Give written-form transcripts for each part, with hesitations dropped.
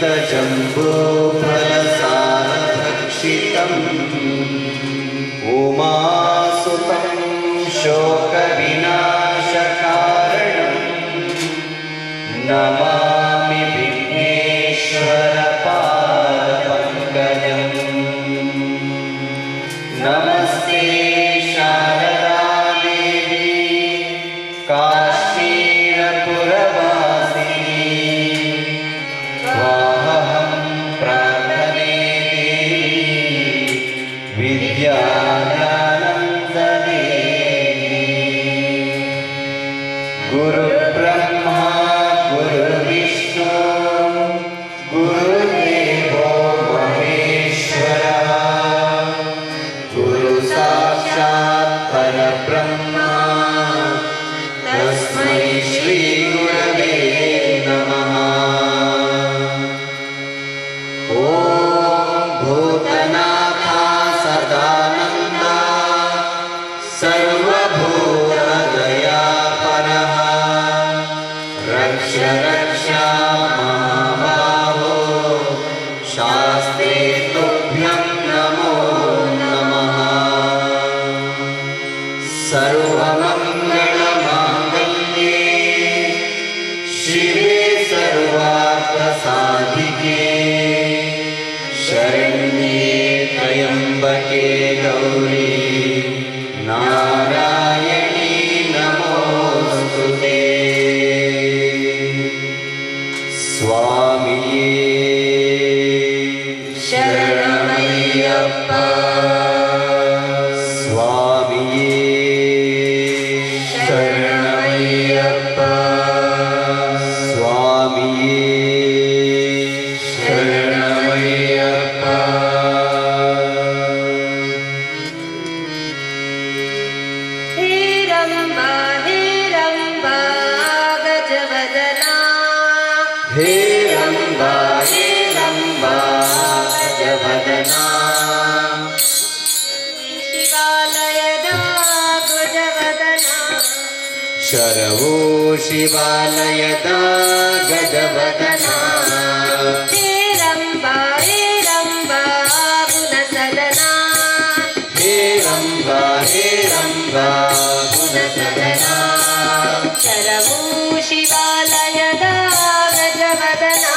जम्बूफलसारभक्षितम् उमासुतं शोकविनाशकारणं नमामि विघ्नेश्वरपादपङ्कजम्। नमस्ते शारदा देवी काश्मीरपुरवासिनी त्वाहं प्रार्थने देवी विद्यानन्ददेवी। गुरुब्रह्मा गुरुविष्णु गुरुदेवो महेश्वरः गुरु साक्षात् परब्रह्मा तस्मै श्री गुरवे नमः। ॐ भूतनाथा सदानन्दा सर्वभूतदयापरः रक्ष रक्ष महाबाहो शास्त्रे तुभ्यं नमो नमः। सर्वमङ्गलमाङ्गल्ये शिवे सर्वार्थसाधिके शरण्ये त्र्यम्बके गौरी नारायणी नमोऽस्तुते। स्वामिये शरणमय्यप्पा स्वामिये शरणमय्यप्पा स्वामिये शरणमय्यप्पा। हे रम्बा गजवदना हे रम्बा गजवदना शिवालयदा गजवदना शरवो शिवालयदा गजवदना। हे रम्बा गुणसदना हे रम्बा गुणसदना शरवो शिवालयदा गजवदना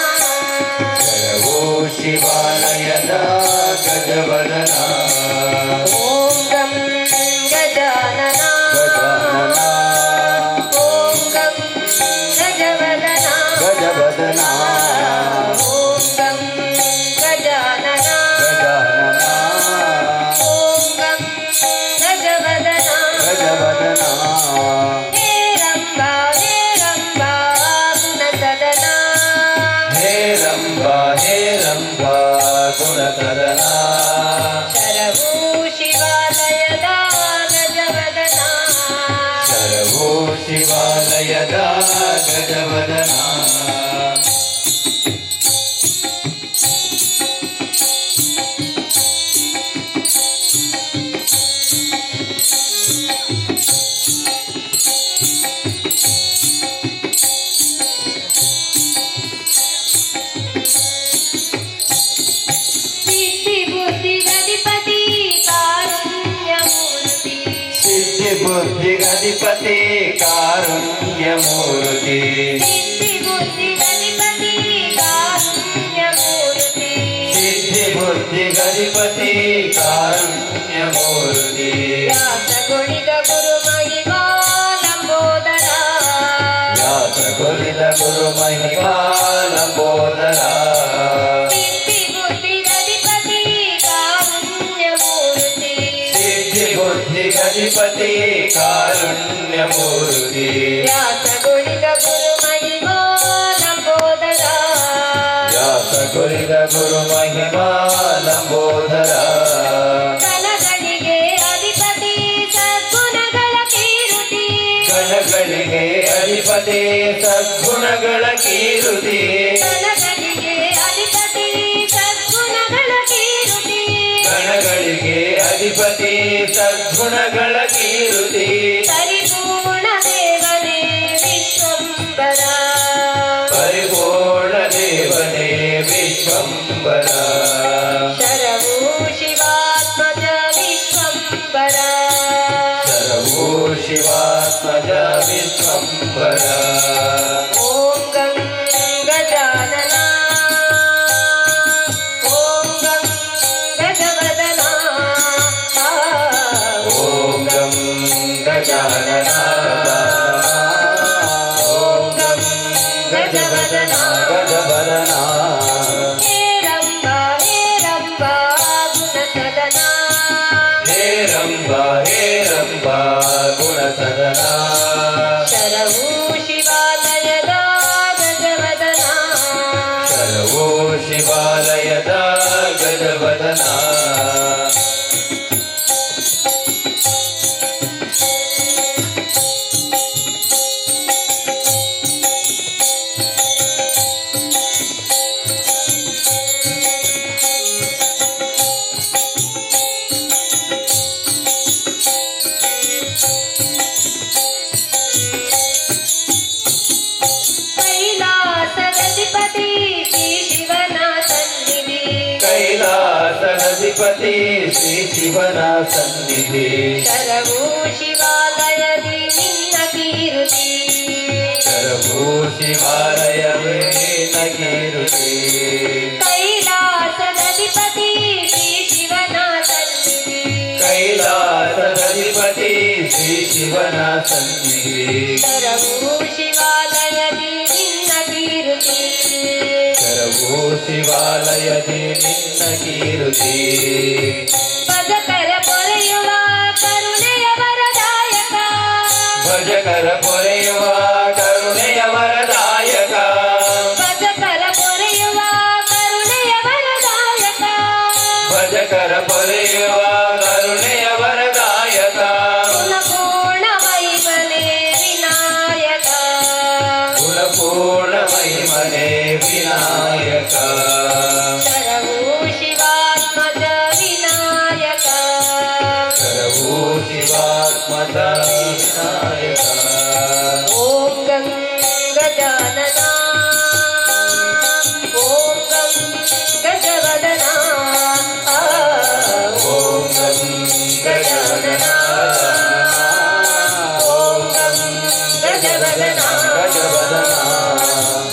शरवो शिवालयदा गजवदना। ॐ गं गजानना गजानना ॐ गं गजवदना गजवदना ॐ गं गजानना गजानना ॐ गं गजवदना गजवदना। हे रम्बा गुणसदना हे रम्बा गुणसदना शरवो शिवालयदा गजवदना शरवो शिवालयदा गजवदना। सिद्धिबुद्धिगणपति कारुण्यमूर्ति सिद्धिबुद्धिगणपति कारुण्यमूर्ति सिद्धिबुद्धिगणपति कारुण्यमूर्ति सिद्धिबुद्धिगणपति कारुण्यमूर्ति। व्यासगुणित गुरुमहिमा लम्बोदरा व्यासगुणित गुरुमहिमा लम्बोदरा सिद्धिबुद्धिगणपति कारुण्यमूर्ति सिद्धिबुद्धिगणपति कारुण्यमूर्ति। व्यासगुणित गुरुमहिमा लम्बोदरा व्यासगुणित गुरुमहिमा लम्बोदरा ಗಣಗಳಿಗೆ ಅಧಿಪತಿ ಸದ್ಗುಣಗಳ ಕೀರುತಿ ಗಣಗಳಿಗೆ ಅಧಿಪತಿ ಸದ್ಗುಣಗಳ ಕೀರುತಿ ಗಣಗಳಿಗೆ ಅಧಿಪತಿ ಸದ್ಗುಣಗಳ ಕೀರುತಿ ಗಣಗಳಿಗೆ ಅಧಿಪತಿ ಸದ್ಗುಣಗಳ ಕೀರುತಿ ಪರಿಪೂರ್ಣ ದೇವನೇ ವಿಶ್ವಂಬರ ಪರಿಪೂರ್ಣ ದೇವನೇ ವಿಶ್ವಂಬರ ಓಂ ಗಂ ಗಜಾನನ ಓಂ ಗಂ ಗಜವದನ ಓಂ ಗಂ ಗಜಾನನ ಓಂ ಗಂ ಗಜವದನ ಗಜವದನ ಹೇರಂಬ ಹೇರಂಬ ಗುಣಸದನ ಹೇರಂಬ ಹೇರಂಬ ಗುಣಸದನ ಶರವು ಶಿವಾಲಯದ ಗಜವದನ ಶರವೋ ಶಿವಾಲಯದ ಗಜವದನ ಕೈಲಾಸದಧಿಪತಿ ಶ್ರೀ ಶಿವನ ಸನ್ನಿಧಿ ಕೈಲಾಸನಧಿಪತಿ ಶ್ರೀ ಶಿವನ ಸನ್ನಿಧಿ ಶರವು ಶಿವಾಲಯದಿ ನಿನ್ನ ಕೀರುತಿ ಶರಭೂ ಶಿವಾಲಯವೇ ನಗೀರುತಿ ಕೈಲಾಸದಧಿಪತಿ ಶ್ರೀ ಶಿವನ ಸನ್ನಿಧಿ ಕೈಲಾಸನಧಿಪತಿ ಶ್ರೀ ಶಿವನ ಸನ್ನಿಧಿ ಶರವು ಶಿವಾಲಯದಿ ನಿನ್ನ ಕೀರುತಿ ಶರಭೂ ಶಿವಾಲಯದಿ ನಿನ್ನ ಕೀರುತಿ ಭಜಕರ ಪೊರೆಯುವ ಕರುಣೆಯ ವರದಾಯಕ ಭಜಕರ ಪೊರೆಯುವ ಕರುಣೆಯ ವರದಾಯಕ ಭಜಕರ ಪೊರೆಯುವ ಕರುಣೆಯ ವರದಾಯಕ ಭಜಕರ ಪೊರೆಯುವ ಕರುಣೆಯ ವರದಾಯಕ ಗುಣಪೂರ್ಣ ಮಹಿಮನೆ ವಿನಾಯಕ ಗುಣಪೂರ್ಣ ಮಹಿಮನೆ ವಿನಾಯಕ ಶರವು ಶಿವಾತ್ಮಜ ವಿನಾಯಕ ಶರಭೂ ಶಿವಾತ್ಮದ ವಿನಾಯಕ ಓಂ ಗಂ ಗಜಾನನ ಓಂ ಗಂ ಗಜವದನ ಓಂ ಗಂ ಗಜಾನನ ಓಂ ಗಂ ಗಜವದನ ಗಜವದನ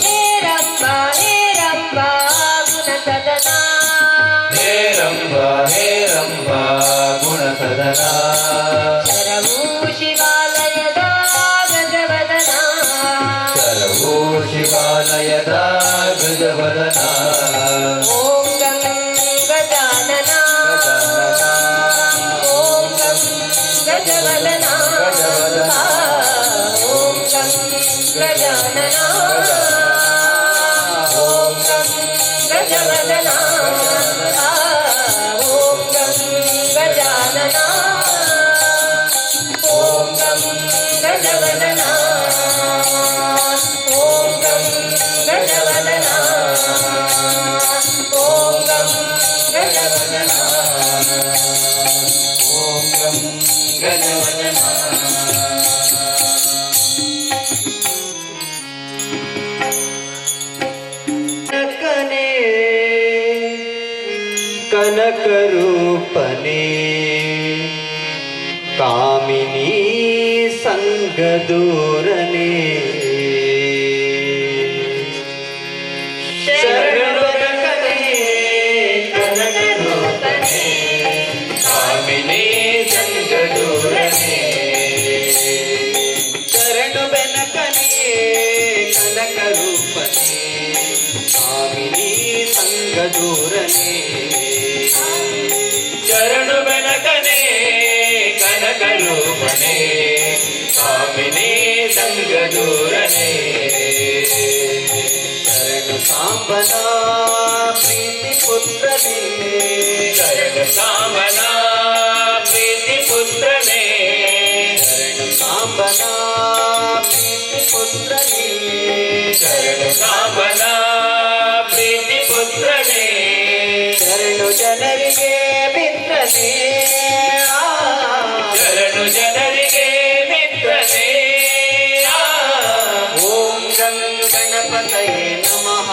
ಹೇರಂಬ ಹೇರಂಬ ಗುಣಸದನ ಹೇರಂಬ ಹೇರಂಬ ಗುಣಸದನ ಶರವು ಶಿವಾಲಯದ ಗಜವದನ ಶರಭೂ ಶಿವಾಲಯದ ಗಜವದನ ಓಂ ಗಂ ಗಜಾನನ ಓಂ ಗಂ ಗಜವದನ ಓಂ ಗಂ ಗಜಾನನ ಓಂ ಗಂ ಗಜವದನ ಓಂ ಗಂ ಗಜಾನನ ಓಂ ಗಂ ಗಜವದನ ಓಂ ಗಂ ಗಜವದನ ಓಂ ಗಂ ಗಜವದನ ಓಂ ಗಂ ಗಜವದನ ಕನಕನೇ ಕನಕರೂಪನೇ ಕಾಮಿನಿ ಸಂಗದೂರನೇ ಶರಣಕನೇ ಕನಕರೂಪನೇ ಕಾಮಿನಿ ಸಂಗದೂರನೇ ಶರಣು ಬೆನಕನೇ ಕನಕರೂಪನೇ ಕಾಮಿನಿ ಸಂಗದೂರನೇ ಶರಣು ಬೆನಕನೇ ಕನಕರೂಪನೇ ಕಾಮಿನಿ ಸಂಗದೂರನೇ ಶರಣು ಸಾಂಬನ ಪ್ರೀತಿ ಪುತ್ರನೇ ಶರಣು ಸಾಂಬನ ಪ್ರೀತಿ ಪುತ್ರನೇ ಶರಣು ಸಾಂಬನ ಪ್ರೀತಿ ಪುತ್ರನೇ ಶರಣು ಸಾಂಬನ ಪ್ರೀತಿ ಪುತ್ರನೇ ಶರಣು ಜನರಿಗೆ ಮಿತ್ರನೇ ಶರಣು ಜನರಿಗೆ ಮಿತ್ರನೇ ಓಂ ಗಂ ಗಣಪತಯೇ ನಮಃ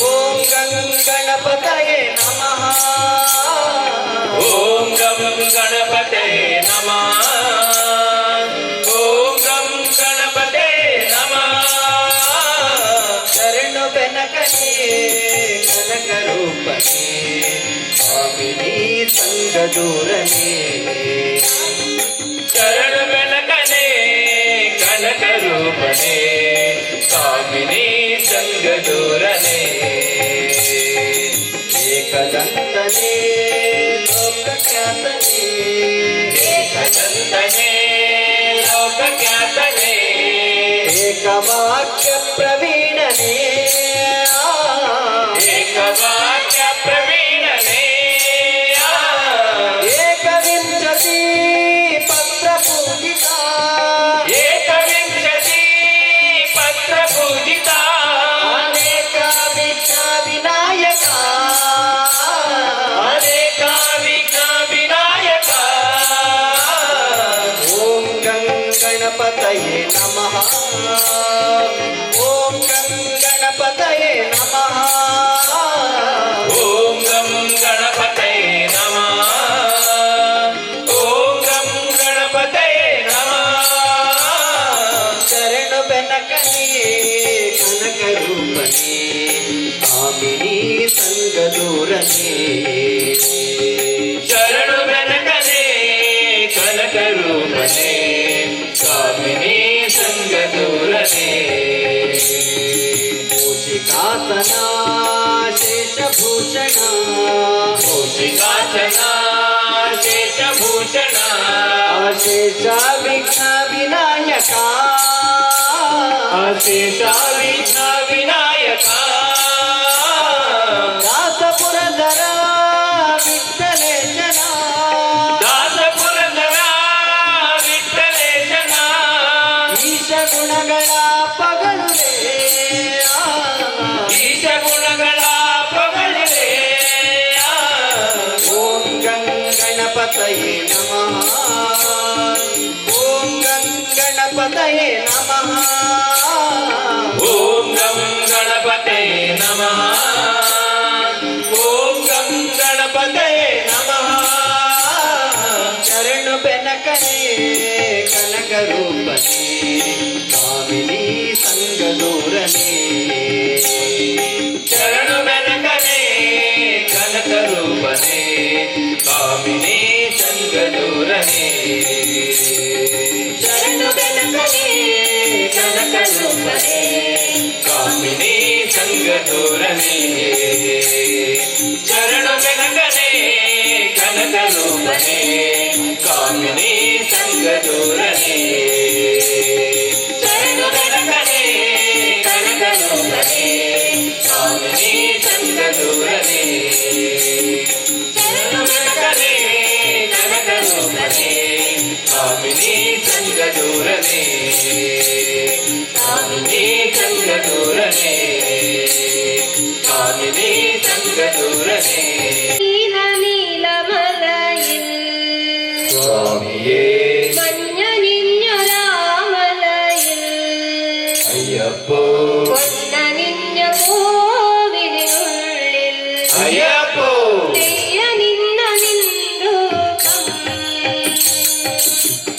ಓಂ ಗಂ ಗಣಪತಯೇ ನಮಃ ಓಂ ಗಂ ಗಣಪತಯೇ ನಮಃ ಓಂ ಸಂಗದೂರನೇ ಶರಣ ಬೆನಕನೇ ಕನಕ ರೂಪನೇ ಕಾಮಿನಿ ಸಂಗದೂರನೇ ಏಕದಂತನೇ ಲೋಕಖ್ಯಾತನೇ ಏಕದಂತನೇ ಲೋಕಖ್ಯಾತನೇ ಏಕವಾಕ್ಯ ಪ್ರವೀಣನೇ ಏಕವಾಕ್ಯ ಪ್ರವೀಣನೇ ಏಕವಿಂಶತಿ ಪತ್ರ ಪೂಜಿತ ಏಕವಿಂಶತಿ ಪತ್ರ ಪೂಜಿತ ಅನೇಕ ವಿಘ್ನ ವಿನಾಯಕ ಅನೇಕ ವಿಘ್ನ ವಿನಾಯಕ ಓಂ ಗಂ ಗಣಪತಯೇ ನಮಃ ಓಂ ಗಂ ಗಣಪತಯೇ ನಮಃ ಓಂ ಗಂ ಗಣಪತಯೇ ನಮಃ ಓಂ ಗಂ ಗಣಪತಯೇ ನಮಃ ಶರಣು ಬೆನಕನೇ ಕನಕ ರೂಪನೇ ಕಾಮಿನಿ ಸಂಗದೂರನೇ ಶರಣು ಬೆನಕನೇ ಕನಕ ರೂಪನೇ ಕಾಮಿನಿ ಸಂಗದೂರನೇ ಮೂಷಿಕಾಸನ ಶೇಷಭೂಷಣ ಮೂಷಿಕಾಸನ ಶೇಷಭೂಷಣ ಅಶೇಷ ವಿಘ್ನ ವಿನಾಯಕ ಅಶೇಷ ವಿಘ್ನ ವಿನಾಯಕ ದಾಸಪುರಧರ ವಿಠ್ಠಲೇಶನ ದಾಸಪುರಧರ ವಿಠ್ಠಲೇಶನ ಈಶ ಗುಣಗಳ ಪಗಳುವೆ ಈಶ ಗುಣಗಳ ಪಗಳಿವೆ ಓಂ ಗಂ ಗಣಪತಯೇ ನಮಃ ಓಂ ಗಂ ಗಣಪತಯೇ ನಮಃ ಓಂ ಗಂ ಗಣಪತಯೇ ನಮಃ ಓಂ ಗಂ ಗಣಪತಯೇ ನಮಃ ಶರಣು ಬೆನಕನೇ ಕನಕ ರೂಪನೇ ಕಾಮಿನಿ ಸಂಗದೂರನೇ ಶರಣು ಬೆನಕನೇ ಕನಕ ರೂಪನೇ ಕಾಮಿನಿ ಸಂಗದೂರನೇ ಶರಣು ಬೆನಕನೇ ಕನಕ ರೂಪನೇ ಕಾಮಿನಿ ಸಂಗದೂರನೇ ಶರಣು ಬೆನಕನೇ ಕನಕ ರೂಪನೇ ಕಾಮಿನಿ ಸಂಗದೂರನೇ ಶರಣು ಬೆನಕನೇ ಕನಕ ರೂಪನೇ ಕಾಮಿನಿ ಸಂಗದೂರನೇ ಶರಣು ಬೆನಕನೇ ಕನಕ ರೂಪನೇ ಕಾಮಿನಿ ಸಂಗದೂರನೇ ಕಾಮಿನಿ ಸಂಗದೂರನೇ ಕಾಮಿನಿ ಸಂಗದೂರನೇ നീല നീലമലയിൽ സ്വാമിയേ മഞ്ഞണിഞ്ഞൊരാമലയിൽ അയ്യപ്പോ പൊന്നണിഞ്ഞ കോവിലിനുള്ളിൽ അയ്യപ്പോ തെയ്യ നിന്ന നിൻരൂപം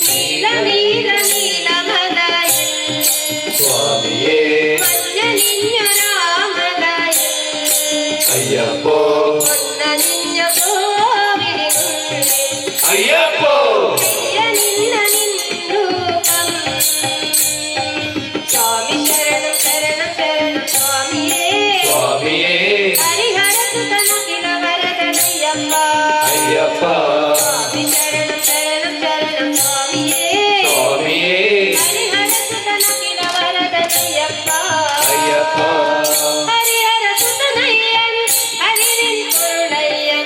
നീല നീല നീലമലയിൽ സ്വാമിയേ മഞ്ഞണിഞ്ഞൊരാമലയിൽ അയ്യപ്പോ പൊന്നണിഞ്ഞ കോവിലിനുള്ളിൽ അയ്യപ്പോ തെയ്യ നിന്ന നിൻരൂപം സ്വാമി ശരണം ശരണം ശരണം സ്വാമിയേ സ്വാമിയേ ഹരിഹര സുതനഖില വരദനയ്യപ്പ അയ്യപ്പ സ്വാമി ശരണം ശരണം ശരണം സ്വാമിയേ സ്വാമിയേ ഹരിഹര സുതനഖില വരദനയ്യപ്പ അയ്യപ്പ ഹരിഹര സുതനയ്യൻ ഹരിവിൻ പൊരുളയ്യൻ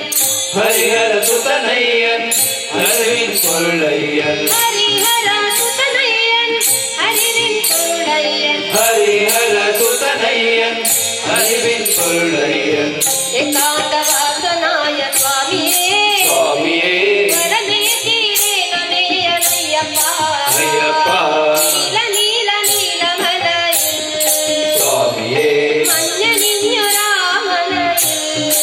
ഹരിഹര സുതനയ്യൻ ഹരിവിൻ പൊരുളയ്യൻ ഹരിഹര സുതനയ്യൻ ഹരിവിൻ പൊരുളയ്യൻ ഹരിഹര സുതനയ്യൻ ഹരിവിൻ പൊരുളയ്യൻ ഏകാന്തവാസനായ സ്വാമിയേ സ്വാമിയേ വരനേ തീരേണമേയനയ്യപ്പ അയ്യപ്പ നീല നീല നീലമലയിൽ സ്വാമിയേ മഞ്ഞണിഞ്ഞൊരാമലയിൽ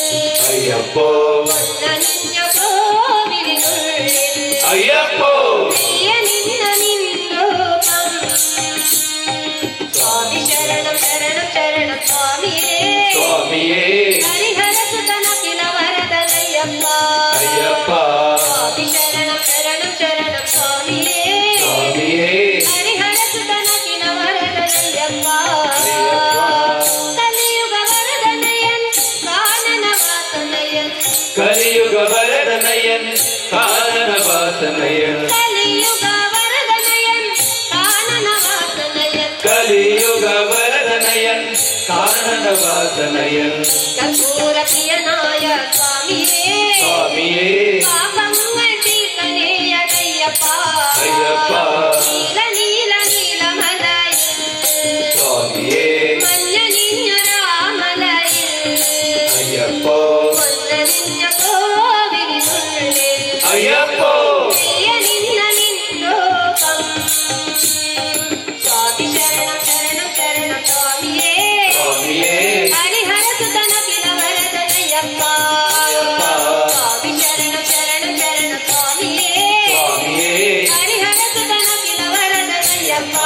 അയ്യപ്പോ പൊന്നണിഞ്ഞ കോവിലിനുള്ളിൽ അയ്യപ്പോ തെയ്യ നിന്ന നിൻരൂപം സ്വാമി ശരണം ശരണം ശരണം സ്വാമിയേ സ്വാമിയേ ഹരിഹര സുതനഖില വരദനയ്യപ്പ അയ്യപ്പ ಕಲಿಯುಗ ವರದನಯನ್ ಕಾನನ ವಾಸನಯನ್ ಕಲಿಯುಗ ವರದನಯನ್ ಕಾನನ ವಾಸನಯನ್ ಕಲಿಯುಗ ವರದನಯನ್ ಕಾನನ ವಾಸನಯನ್ ಕರ್ಪೂರ ಪ್ರಿಯನಾಯ ಸ್ವಾಮಿಯೇ ಸ್ವಾಮಿಯೇ ಪಾಪಂಗಳ ತೀರ್ಥನೆಯದಯ್ಯಪ್ಪ ಅಯ್ಯಪ್ಪ ನೀಲ ನೀಲ ನೀಲ ಮಲയിൽ ಸ್ವಾಮಿಯೇ ಮഞ്ഞ ನಿഞ്ഞ രാമലയിൽ ಅಯ್ಯಪ್ಪ പൊന്ന നിഞ്ഞ കോവിലിനുള്ളിൽ ಅಯ್ಯಪ್ಪ പ്രിയ നിന്ന നിന്നോകം സ്വാമി ശരണം ശരണം ശരണം സ്വാമിയേ ಸ್ವಾಮಿಯೇ ഹരിഹര സുതന കില വരദനയ്യപ്പ സ്വാമി ശരണം ശരണം ശരണം സ്വാമിയേ ಸ್ವಾಮಿಯೇ ಹರಿಹರ ಸುತನ ಕಿಲ ವರದನಯ್ಯಪ್ಪ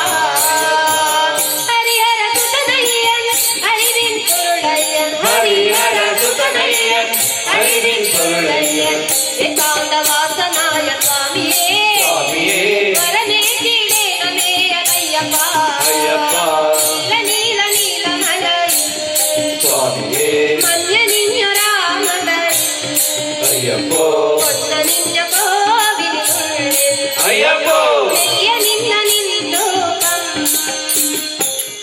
ಹರಿಹರ ಸುತನಯ್ಯನ್ ಹರಿವಿನ್ ಕುರುಳಯ್ಯನ್ ಹರಿಹರ ಸುತನಯ್ಯನ್ ಹರಿವಿನ್ ಕುರುಳಯ್ಯನ್ ಏಕಾಂತ ವಾಸನಾಯ ಸ್ವಾಮಿಯೇ ಸ್ವಾಮಿಯೇ ವರನೇ ಕೀಳೇ ನಮೇಯದಯ್ಯಪ್ಪ ಅಯ್ಯಪ್ಪ ನೀಲ ನೀಲ ನೀಲ ಮಲയിൽ ಸ್ವಾಮಿಯೇ ಮನ್ಯ ನಿನ್ಯ ರಾಮಲയിൽ ಅಯ್ಯಪ್ಪ പൊന്ന നിഞ്ഞ കോവിലിനുള്ളിൽ ಅಯ್ಯಪ್ಪ പ്രിയ നിന്ന നിന്നോകം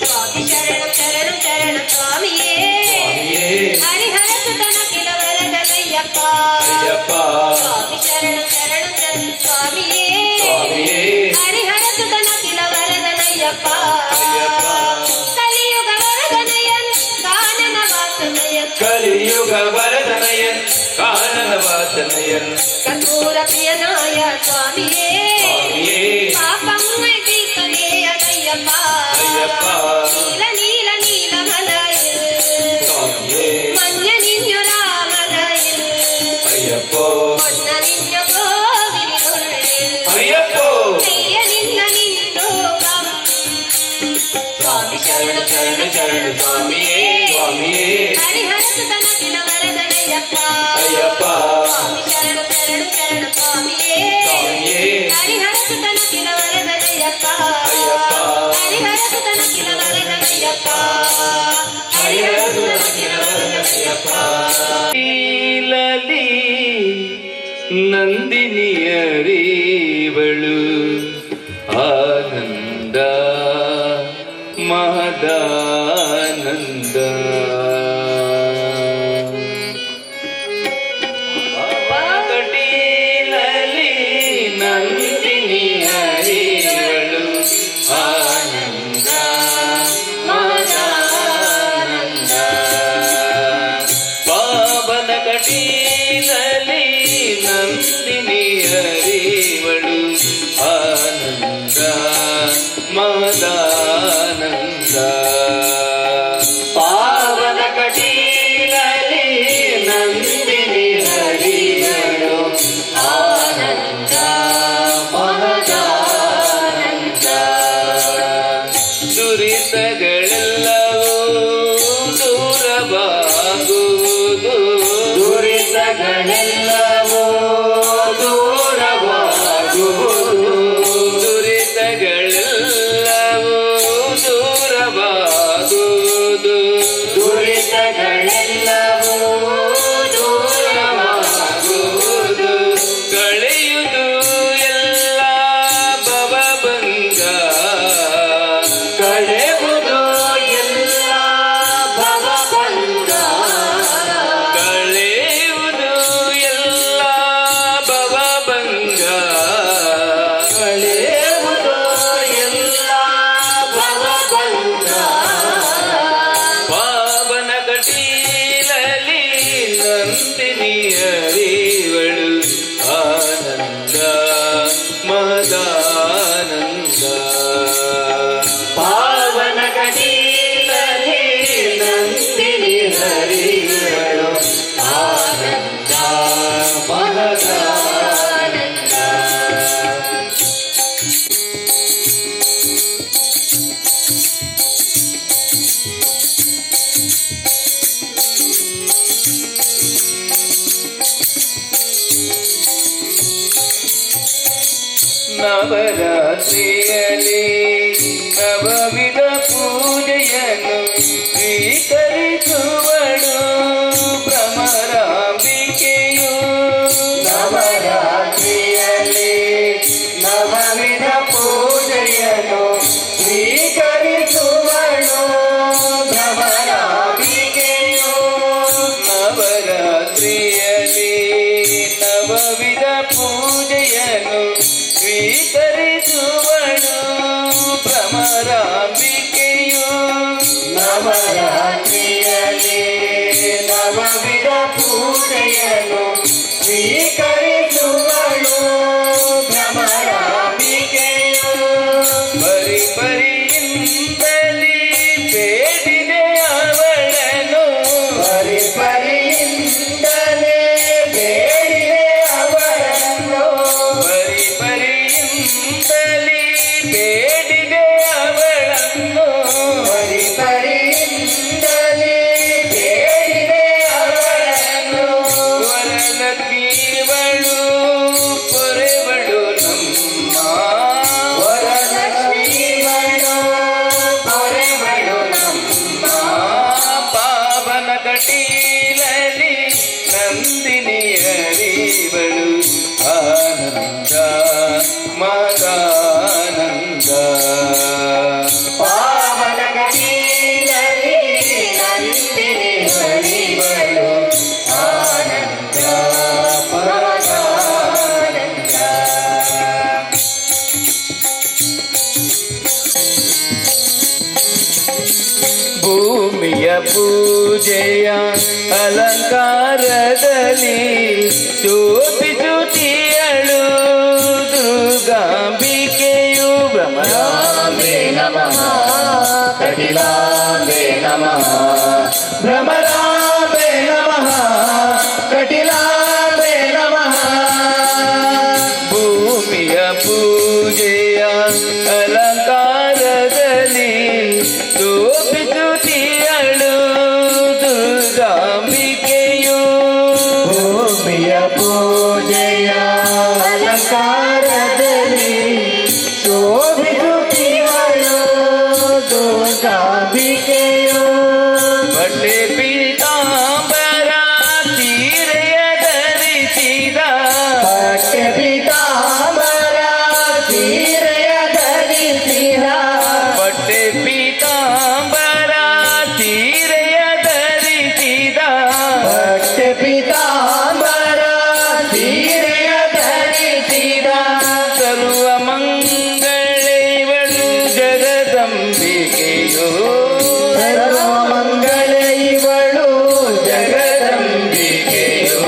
സ്വാമി ശരണം ശരണം ശരണം സ്വാമിയേ ಸ್ವಾಮಿಯೇ ഹരിഹര സുതന കില വരദനയ്യപ്പ ಅಯ್ಯಪ್ಪ സ്വാമി ശരണം ശരണം ശരണം സ്വാമിയേ ಸ್ವಾಮಿಯೇ ഹരിഹര സുതന കില വരദനയ്യപ്പ ಅಯ್ಯಪ್ಪ കലിയുഗ വരദനയൻ കാനന വാസനയൻ ಕಲಿಯುಗ ವರದನಯನ್ ಕಾನನ ವಾಸನಯನ್ കർപ്പൂര പ്രിയനായ സ്വാമിയേ ಸ್ವಾಮಿಯೇ പാപങ്ങൾ തീർക്കണേയതയ്യപ്പ ಅಯ್ಯಪ್ಪ നീല നീല നീല മലയിൽ ಸ್ವಾಮಿಯೇ മഞ്ഞ നിഞ്ഞു രാമലയിൽ ಅಯ್ಯಪ್ಪ പൊന്ന നിഞ്ഞ കോവിലിനുള്ളിൽ ಅಯ್ಯಪ್ಪ പ്രിയ നിന്ന നിന്നോകം സ്വാമി ശരണം ശരണം ശരണം സ്വാമിയേ ಸ್ವಾಮಿಯೇ ഹരിഹര സുതന കില വരദനയ്യപ്പ ಅಯ್ಯಪ್ಪ സ്വാമി ശരണം ശരണം ശരണം സ്വാമിയേ ಸ್ವಾಮಿಯೇ ഹരിഹര സുതന കില വരദനയ്യപ്പ ಅಯ್ಯಪ್ಪ ഹരിഹര സുതന കില വരദനയ്യപ്പ ഹരിഹര സുതന കില വരദനയ്യಪ್ಪ ಲೀಲಲಿ ನಂದಿನಿಯರಿವಳು ಆನಂದ ಮಹದಾನಂದ ಕಟೀಲಲಿ ನಂದಿನಿಯರಿವಳು ಆನಂದ ಮಹದಾನಂದ ಪಾವನ ಕಟೀಲಲಿ ನಂದಿನಿ ಹರಿವಳು ಆನಂದ ಮಹದಾನಂದ ಪಾವನ ಕಟೀಲಲಿ ನಂದಿನಿ ಹರಿವಳು ಆನಂದ ಮಹದಾನಂದ ದುರಿತಗಳೆಲ್ಲವೂ ದೂರವಾಗುವುದು ದುರಿತಗಳೆಲ್ಲವೂ ದೂರವಾಗುವುದು ದುರಿತಗಳೆಲ್ಲವೂ ದೂರವಾಗುವುದು ದುರಿತಗಳೆಲ್ಲವೂ ದೂರವಾಗುವುದು ಕಳೆಯುವುದು ಎಲ್ಲ ಭವಭಂಗ ಕಳೆಯುವುದು ಎಲ್ಲ ಭವಭಂಗ ಕಳೆಯುವುದು ಎಲ್ಲ ಭವಭಂಗ ಕಳೆಯುವುದು ಎಲ್ಲ ಭವಭಂಗ ಪಾವನ ಕಟೀಲಲಿ ನಂದಿನಿ ಹರಿವಳು ಆನಂದ ಮಹದಾನಂದ ಪಾವನ ಕಟೀಲಲಿ ನಂದಿನಿ ಹರಿವಳು ಆನಂದ ಮಹದಾನಂದ ನವರಾತ್ರಿಯಲ್ಲಿ ನವವಿಧ ಪೂಜೆಯನ್ನು ಸ್ವೀಕರಿಸುವಳು ಭ್ರಮರಾಂಬಿಕೆಯು ನವವಿಧ ಪೂಜೆಯನ್ನು ಸ್ವೀಕರಿಸುವಳು ಭ್ರಮರಾಂಬಿಕೆಯು. ನವರಾತ್ರಿಯಲ್ಲಿ ನವವಿಧ ಪೂಜೆಯನ್ನು ಸ್ವೀಕರಿಸುವಳು ಭ್ರಮರಾಂಬಿಕೆಯು. ಬರಿ ಬರಿಯಿಂದಲೇ ಬೇಡಿದೆ ಅವಳನು. ಬರಿ ಬರಿಯಿಂದಲೇ ಬೇಡಿದೆ ಅವಳನ್ನು. ಬರಿ ಬರಿಯಿಂದಲೇ ಬೇಡಿದೆ ಅವಳನ್ನು. ಬರಿ ಬರಿಯಿಂದಲೇ ಬೇಡಿದೆ ಅವಳನ್ನು. ವರಲಕ್ಷ್ಮಿವಳು ಪೊರೆವಳು ನಮ್ಮ. ವರಲಕ್ಷ್ಮಿವಳು ಪೊರೆವಳು ನಮ್ಮ. ಪಾವನ ಕಟೀಲಲಿ ನಂದಿನಿ ಹರಿವಳು ಆನಂದ ಮದಾನಂದ. ಪಾವನ ಕಟೀಲಲಿ ನಂದಿನಿ ಹರಿವಳು ಆನಂದ ಪರಮಾನಂದ. ಭೂಮಿಯ ಪೂಜೆಯ ಅಲಂಕಾರದಲ್ಲಿ ಶೋಭಿಸುತ್ತಿಯಳು ದುರ್ಗಾಂಬಿಕೆಯು. ಭ್ರಮರಾಂಬೆ ನಮಃ ಕಟಿಲಾಂಬೆ ನಮಃ. ಭ್ರಮರಾಂಬೆ ನಮಃ ಕಟಿಲಾಂಬೆ ನಮಃ. ಭೂಮಿಯ ಪೂಜೆಯ ಅಲಂಕಾರದಲ್ಲಿ ಶೋಭಿಸುತ್ತಿಯಳು ದುರ್ಗಾಂಬಿಕೆಯು. ಭೂಮಿಯ ಪೂಜೆಯ ಅಲಂಕಾರದಲ್ಲಿ ಶೋಭಿಸುತ್ತಿವಳು ದುರ್ಗಾಂಬಿಕೆಯು. ಬಟ್ಟೆ ಪೀತಾಂಬರ ಸೀರೆಯ ಧರಿಸಿದ. ಪಟ್ಟೆ ಪೀತಾಂಬರ ಸೀರೆಯ ಧರಿಸಿದ. ಬಟ್ಟೆ ಪೀತಾಂಬರ ಸೀರೆಯ ಧರಿಸಿದ. ಪಟ್ಟೆ ಪೀತಾಂಬರ ಸೀರೆಯ ಧರಿಸಿದ. ಸರ್ವ ಮಂಗಳೈವಳು ಜಗದಂಬಿಕೆಯು. ಸರ್ವ ಮಂಗಳ ಇವಳು ಜಗದಂಬಿಕೆಯು.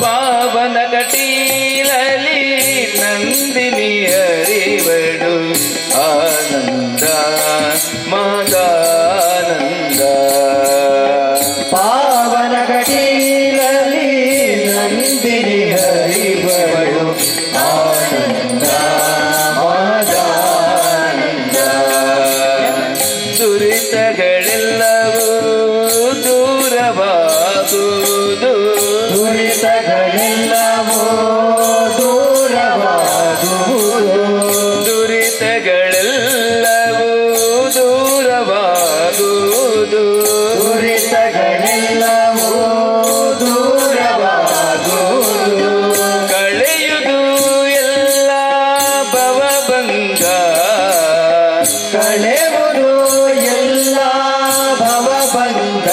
ಪಾವನ ಕಟೀಲಲಿ ನಂದಿನಿ ಹರಿವಳು ಆನಂದ ಮದಾನಂದ. ಪಾವನ ಕಟೀಲಲಿ ನಂದಿನಿ ಹರಿವಳು ಆನಂದ ಮದಾನಂದ. ದುರಿತಗಳೆಲ್ಲವೂ ದೂರವಾಗುವುದು. ದುರಿತಗಳೆಲ್ಲವೂ ದೂರವಾಗುವುದು. ದುರಿತಗಳೆಲ್ಲವೂ ದೂರವಾಗುವುದು. ದುರಿತಗಳೆಲ್ಲವೂ ದೂರವಾಗುವುದು. ಕಳೆಯುವುದು ಎಲ್ಲ ಭವಭಂಗ. ಕಳೆವುದು ಎಲ್ಲ ಭವಬಂಧ.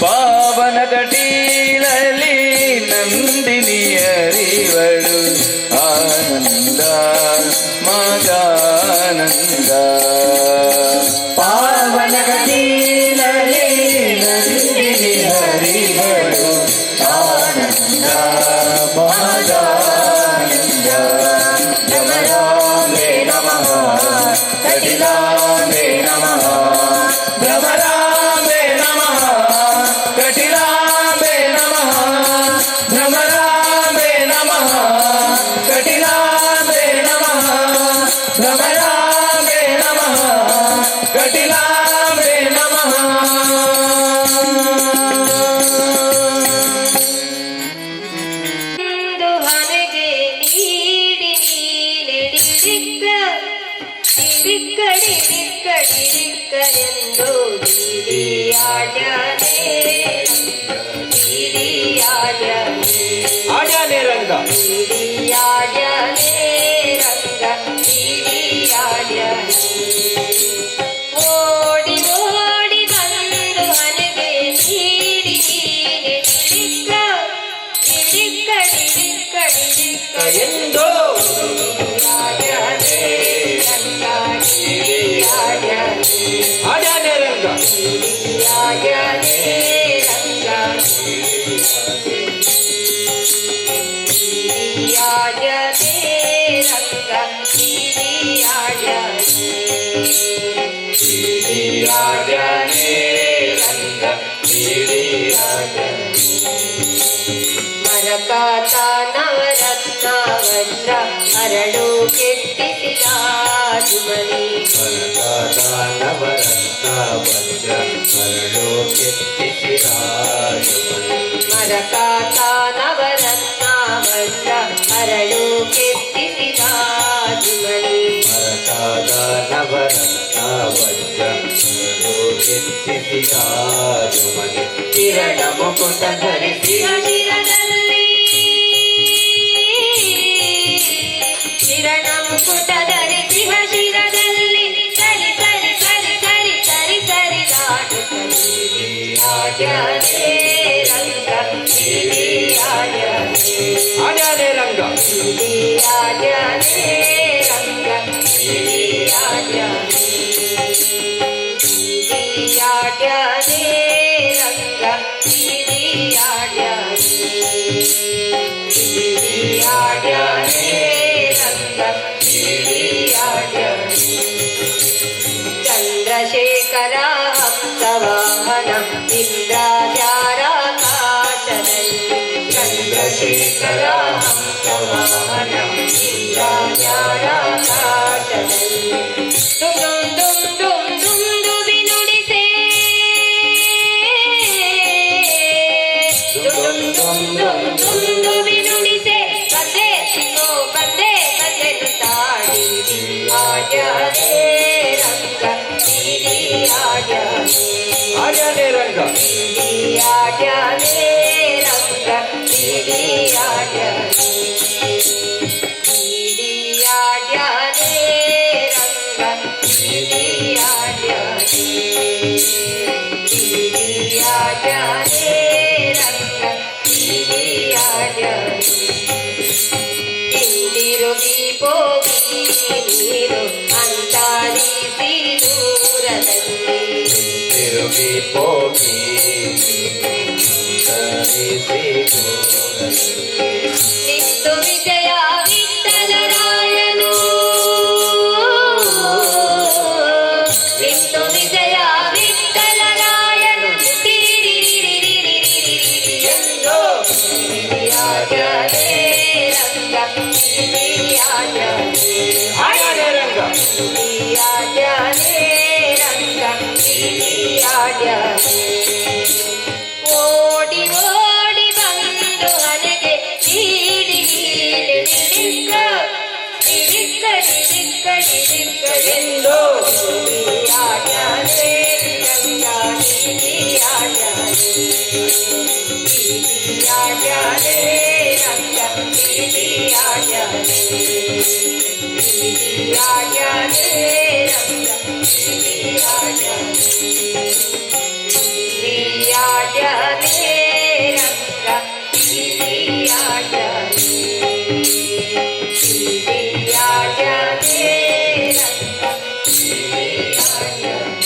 ಪಾವನ ಕಟೀಲಲಿ ನಂದಿನಿ ಹರಿವಳು ಆನಂದ ಮದಾನಂದ. ಪಾವನ ಕಟೀಲಲಿ ನಂದಿನಿ ಹರಿವಳು ಆನಂದ ಮದಾನಂದ. ಭ್ರಮರಾಂಬೆ ನಮಃ ಕಟಿಲಾಂಬೆ ನಮಃ. ಭ್ರಮರಾಂಬೆ ನಮಃ ಕಟಿಲಾಂಬೆ ನಮಃ. ಭ್ರಮರಾಂಬೆ ನಮಃ ಕಟಿಲಾಂಬೆ ನಮಃ. ಭ್ರಮರಾಂಬೆ ನಮಃ ಕಟಿಲಾಂಬೆ ನಮಃ. ಒಂದು ಹಣೆಗೆ ನೀಡಿ ನೀನೆಡಿರಿಕ್ಕ ಡಿರಿಕ್ಕಡಿರಿಕ್ಕಡಿರಿಕ್ಕ ಎಂದು ಡಿರಿಯಾಡ್ಯಾನೆ ಡಿರಿಯಾಡ್ಯಾನೆ ಆಡ್ಯಾನೆ ರಂಗ. ಡಿರಿಯಾಡ್ಯಾನೆ ರಂಗ ಡಿರಿಯಾಡ್ಯಾನೆ. ಓಡಿ ಓಡಿ ಬಂದು ಹಣೆಗೆ ನೀಡಿ ನೀನೆಡಿರಿಕ್ಕ ಡಿಡಿಕ್ಕ ಎಂದು ಆಡ್ಯಾನೆ ರಂಗ ಆಡ್ಯಾನೆ ಆಡ್ಯಾನೆ ರಂಗ ಆಡ್ಯಾನೆ ರಂಗ ಆಡ್ಯಾನೆ ರಂಗ ಆಡ್ಯಾನೆ ರಂಗ ಮರಕಾತ ನವರತ್ನ ವಜ್ರ ಅರಳು ಕೆತ್ತಿಸಿದ ಜುಮನಿ ನವರತ್ನ ವಜ್ರ ಮರಳು ಕೆತ್ತಿಸಿದ ಮರಕಾತ ನವರತ್ನ ವಜ್ರ ಅರಳು ಕೆತ್ತಿಸಿದ ಜುಮನಿ ಮರಕಾದ ನವರತ್ನ ವಜ್ರ ಮರಳು ಕೆತ್ತಿಸಿದ ಮನೆ ಕಿರಣ ಮುಕುಟ ಧರಿಸಿ ಶಿರದಲ್ಲಿ ಕಿರಣ ಮುಕುಟ ಧರಿಸಿ ಶಿರದಲ್ಲಿ ಸರಿ ಸರಿ ಸರಿ ಸರಿ ಸರಿ ಸರಿ ಆಡ್ಯಾನೆ ರಂಗ ಆಡ್ಯಾನೆ ರಂಗ ಆಡ್ಯಾನೆ ರಂಗ ಆಡ್ಯಾನೆ ರಂಗ ಆಡ್ಯಾನೆ ರಂಗ ಚಂದ್ರಶೇಖರ ಹಂಸವಾಹನ ಇಂದ್ರಾಜಾರಾಕಾಶದಲ್ಲಿ ಚಂದ್ರಶೇಖರ ಹಂಸವಾಹನ ಇಂದ್ರಾಜಾರಾಕಾಶದಲ್ಲಿ ದುಮ್ ದುಮ್ ದುಮ್ ದುಮ್ ದುಬಿ ನುಡಿಸೆ ದುಮ್ ದುಮ್ ದುಮ್ ದುಮ್ ದುಬಿ ನುಡಿಸೆ ಬಸೆ ಸಿಗೋ ಬಸೆ ಬಸೆನು ತಾಡಿ ಆಡ್ಯಾನೆ ರಂಗ ಆಡ್ಯಾನೆ ರಂಗ ಆಡ್ಯಾನೆ ರಂಗ ಆಡ್ಯಾನೆ ಹಿಂದಿರುಗಿ ಹೋಗಿ ನೀರು ಅಂತಾರಿಸಿ ದೂರದಲ್ಲಿ ತಿರುಗಿ ಹೋಗಿ ತರಿಸಿ ನಿಂತು ವಿಜಯ ವಿಠಲರಾಯನು ನಿಂತು ವಿಜಯ ವಿಠಲರಾಯನು ಎಂದು ಆಡ್ಯಾನೆ ರಂಗ ಆಡ್ಯಾನೆ ರಂಗ ಆಡ್ಯಾನೆ ರಂಗ ಆಡ್ಯಾನೆ ಓಡಿ ಓಡಿ ಬಂದು ಹನೆಗೆ ನೀಡಿ ನಿಡಿಕ್ಕ ನಿಡಿಕ್ಕ ನಿಡಿಕ್ಕ ನಿಡಿಕ್ಕ ಎಂದು ಆಡ್ಯಾನೆ ರಂಗ ಆಡ್ಯಾನೆ ಆಡ್ಯಾನೆ ರಂಗ ಆಡ್ಯಾನೆ ಆಡ್ಯಾನೆ ರಂಗ ಆಡ್ಯಾನೆ ರಂಗ ಆಡ್ಯಾನೆ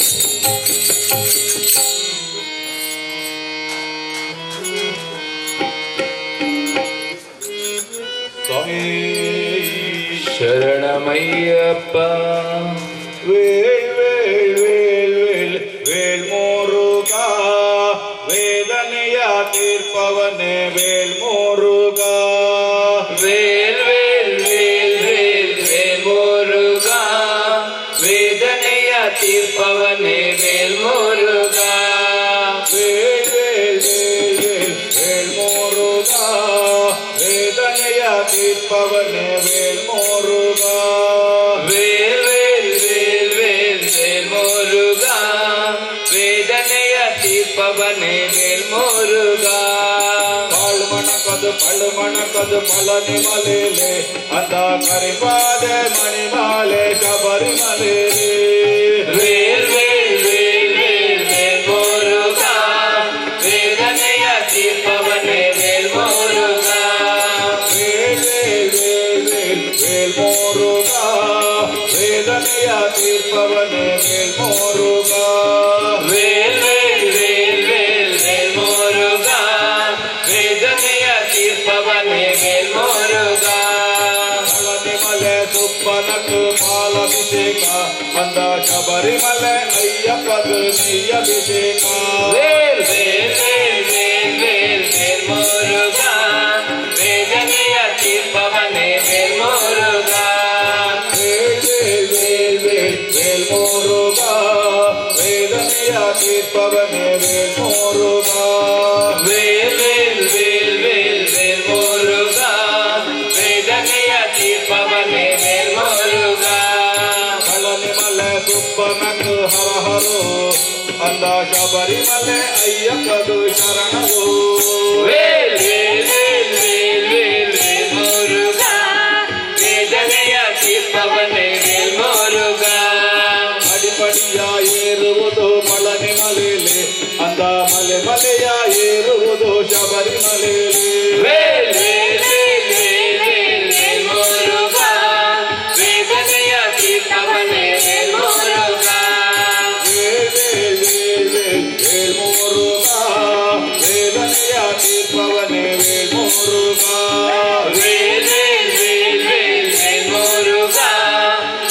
ಶರಣಮಯ್ಯಪ್ಪ வேல் வேல் வேல் வேல் வேல் முருகா வேதனையா தீர்ப்பவனே வேல் முருகா ವೇಲ್ ವೇಲ್ ವೇಲ್ ವೇಲ್ ವೇಲ್ ಮುರುಗಾ ವೇದನೆಯ ತೀರ್ಪವನೇ ವೇಲ್ ಮುರುಗಾ வேல் வேல் வேல் வேல் வேல் முருகா வேதனையா தீர்ப்பவனே வேல் முருகா ವೇಲ್ ವೇಲ್ ವೇಲ್ ವೇಲ್ ವೇಲ್ ಮುರುಗಾ ವೇದನೆಯ ತೀರ್ಪವನೇ ವೇಲ್ ಮುರುಗಾ ಪಳು ಮಲನಿ ಮಲೇಲೆ ಅಂದ ಕರಿಪಾದೆ ಮಣಿಮಾಲೆ ಶಬರಿಮಲೇಲೆ ವೇಲ್ ವೇಲ್ ವೇಲ್ ವೇಲ್ ವೇಲ್ ಮುರುಗಾ ವೇದನೆಯ ತೀರ್ಪವನೇ ವೇಲ್ ಮುರುಗಾ ವೇಲ್ ತೀರ್ಪವನೇ ಮೇಲ್ಮೋರುಗ ಪಳನಿಮಲೆ ಸುಪ್ಪನಕು ಪಾಲಾಭಿಷೇಕ ಬಂದ ಶಬರಿಮಲೆ ಅಯ್ಯಪ್ಪದು ನೀಯಭಿಷೇಕ ವೇಲ್ ವೇಲ್ ವೇಲ್ ವೇಲ್ ವೇಲ್ ಮೇಲ್ಮೋರುಗ ವೇದನೆಯ ತೀರ್ಪವನೇ ಮೇಲ್ಮೋರುಗ ಮೇಲ್ಮೋರುಗ ವೇದನೆಯ ತೀರ್ಪವನೇ ಮೇಲ್ಮೋರುಗ ವೇಲ್ ವೇಲ್ ವೇಲ್ ವೇಲ್ ಮೇಲ್ಮೋರುಗ ವೇದನೆಯ ತೀರ್ಪವನೇ ಮೇಲ್ಮೋರುಗ ಪಳನಿಮಲೆ ಸುಪ್ಪನಕು ಹರಹರು ಅಂದ ಶಬರಿಮಲೆ ಅಯ್ಯಪ್ಪದು ಶರಣವು ವೇಲ್ ವೇಲ್ ವೇಲ್ ವೇಲ್ ವೇಲ್ ಮೇಲ್ಮೋರುಗ ವೇದನೆಯ ತೀರ್ಪವನೇ ಮೇಲ್ಮೋರುಗ ಅಡಿಪಡಿಯ ಏರುವುದು ಪಳನಿಮಲೆಯಲ್ಲಿ ಅಂದ ಮಲೆ ಮಲೆಯ ಏರುವುದು ಶಬರಿಮಲೆಯಲ್ಲಿ ವೇಲ್ ವೇಲ್ ವೇಲ್ ವೇಲ್ ವೇಲ್ ಮೇಲ್ಮೋರುಗ ವೇದನೆಯ ತೀರ್ಪವನೇ ಮೇಲ್ಮೋರುಗ ಮೇಲ್ಮೋರುಗ ವೇದನೆಯ ತೀರ್ಪವನೇ ಮೇಲ್ಮೋರುಗ ವೇಲ್ ವೇಲ್ ವೇಲ್ ವೇಲ್ ಮೇಲ್ಮೋರುಗ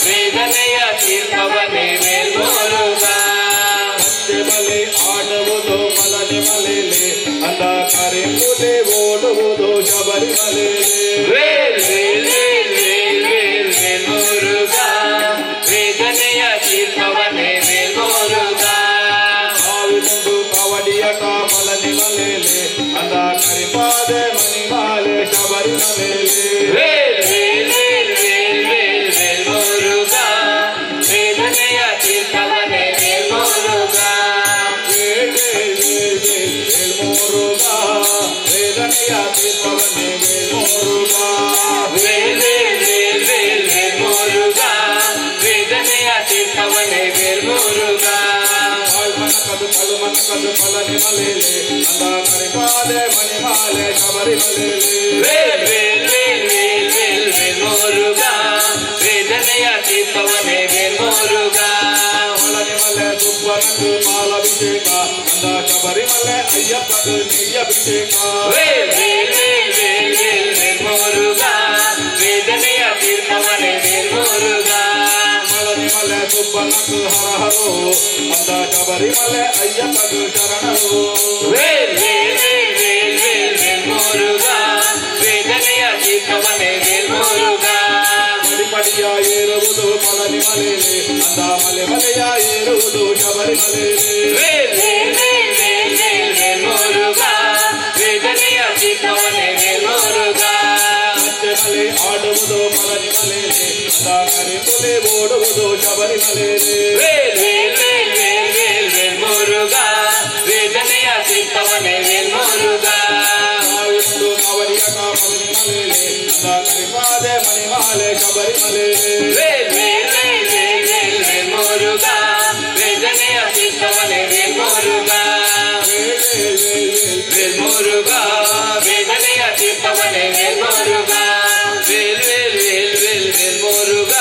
ವೇದನೆಯ ತೀರ್ಪವನೇ ಮೇಲ್ಮೋರುಗ ಮಲೆ ಆಡುವುದು ಪಳನಿಮಲೆಯಲ್ಲಿ ಅಂದ ಕರೆಂಬುದೇ ಓಡುವುದು ಶಬರಿಮಲೆಯಲ್ಲಿ ವೇಲ್ ವೇಲ್ ವೇಲ್ ವೇಲ್ ವೇಲ್ ಮೇಲ್ಮೋರುಗ ವೇದನೆಯ ತೀರ್ಪವನೇ ಮೇಲ್ಮೋರುಗ ಸಾವಿರುಂಡು ಕವಡಿಯಟ ಪಳನಿಮಲೆಯಲ್ಲಿ ಅಂದ ಕರಿಪಾದೆ ಮಣಿಮಾಲೆ ಶಬರಿಮಲೆಯಲ್ಲಿ ವೇಲ್ ವೇಲ್ ವೇಲ್ ವೇಲ್ ವೇಲ್ ಮೇಲ್ಮೋರುಗ ವೇದನೆಯ ತೀರ್ಪವನೇ ಮೇಲ್ಮೋರುಗ ಮೇಲ್ಮೋರುಗ ವೇದನೆಯ ತೀರ್ಪವನೇ ಮೇಲ್ಮೋರುಗ ವೇಲ್ ವೇಲ್ ವೇಲ್ ವೇಲ್ ಮೇಲ್ಮೋರುಗ ವೇದನೆಯ ತೀರ್ಪವನೇ ಮೇಲ್ಮೋರುಗ ಕದು ಕಲ್ಮನಕದು ಪಳನಿಮಲೆಯಲ್ಲಿ ಅಂದ ಕರಿಪಾದೆ ಮಣಿಮಾಲೆ ಶಬರಿಮಲೆಯಲ್ಲಿ ವೇಲ್ ವೇಲ್ ವೇಲ್ ವೇಲ್ ವೇಲ್ ಮೇಲ್ಮೋರುಗ ವೇದನೆಯ ತೀರ್ಪವನೇ ಮೇಲ್ಮೋರುಗ ಪಳನಿಮಲೆ ಸುಬ್ಬನಕು ಪಾಲಾಭಿಷೇಕ ಅಂದ ಶಬರಿಮಲೆ ಅಯ್ಯಪ್ಪದು ನೀಯಭಿಷೇಕ ವೇಲ್ ವೇಲ್ ವೇಲ್ ವೇಲ್ ವೇಲ್ ಮೇಲ್ಮೋರುಗ ವೇದನೆಯ ತೀರ್ಪವನೇ ಮೇಲ್ಮೋರುಗ ಪಳನಿಮಲೆ ಸುಬ್ಬನಕು ಹರಹರು ಅಂದ ಶಬರಿಮಲೆ ಅಯ್ಯಪ್ಪದು ಶರಣವು ವೇಲ್ ವೇಲ್ ವೇಲ್ ವೇಲ್ ವೇಲ್ ಮೇಲ್ಮೋರುಗ ವೇದನೆಯ ತೀರ್ಪವನೇ ಮೇಲ್ಮೋರುಗ ಪಡಿಪಡಿಯ ಏರುವುದು ಪಳನಿಮಲೆಯಲ್ಲಿ ಅಂದ ಮಲೆ ಮಲೆಯ ಏರುವುದು ಶಬರಿಮಲೆಯಲ್ಲಿ ವೇಲ್ ವೇಲ್ ವೇಲ್ ವೇಲ್ ವೇಲ್ ಮೇಲ್ಮೋರುಗ ವೇದನೆಯ ತೀರ್ಪವನೇ ಮೇಲ್ಮೋರುಗ ಮಲೆ ಆಡುವುದು ಪಳನಿಮಲೆಯಲ್ಲಿ ಅಂದ ಕರೆಂಬುದೇ ಓಡುವುದು ಶಬರಿಮಲೆಯಲ್ಲಿ ವೇಲ್ ವೇಲ್ ವೇಲ್ ವೇಲ್ ವೇಲ್ ಮೇಲ್ಮೋರುಗ ವೇದನೆಯ ತೀರ್ಪವನೇ ಮೇಲ್ಮೋರುಗ ಸಾವಿರುಂಡು ಕವಡಿಯಟ ಪಳನಿಮಲೆಯಲ್ಲಿ ಅಂದ ಕರಿಪಾದೆ ಮಣಿಮಾಲೆ ಶಬರಿಮಲೆಯಲ್ಲಿ ವೇಲ್ ವೇಲ್ ವೇಲ್ ವೇಲ್ ವೇಲ್ ಮೇಲ್ಮೋರುಗ ವೇದನೆಯ ತೀರ್ಪವನೇ ಮೇಲ್ಮೋರುಗ ಮೇಲ್ಮೋರುಗ ವೇದನೆಯ ತೀರ್ಪವನೇ ಮೇಲ್ಮೋರುಗ ವೇಲ್ ವೇಲ್ ವೇಲ್ ವೇಲ್ ಮೇಲ್ಮೋರುಗ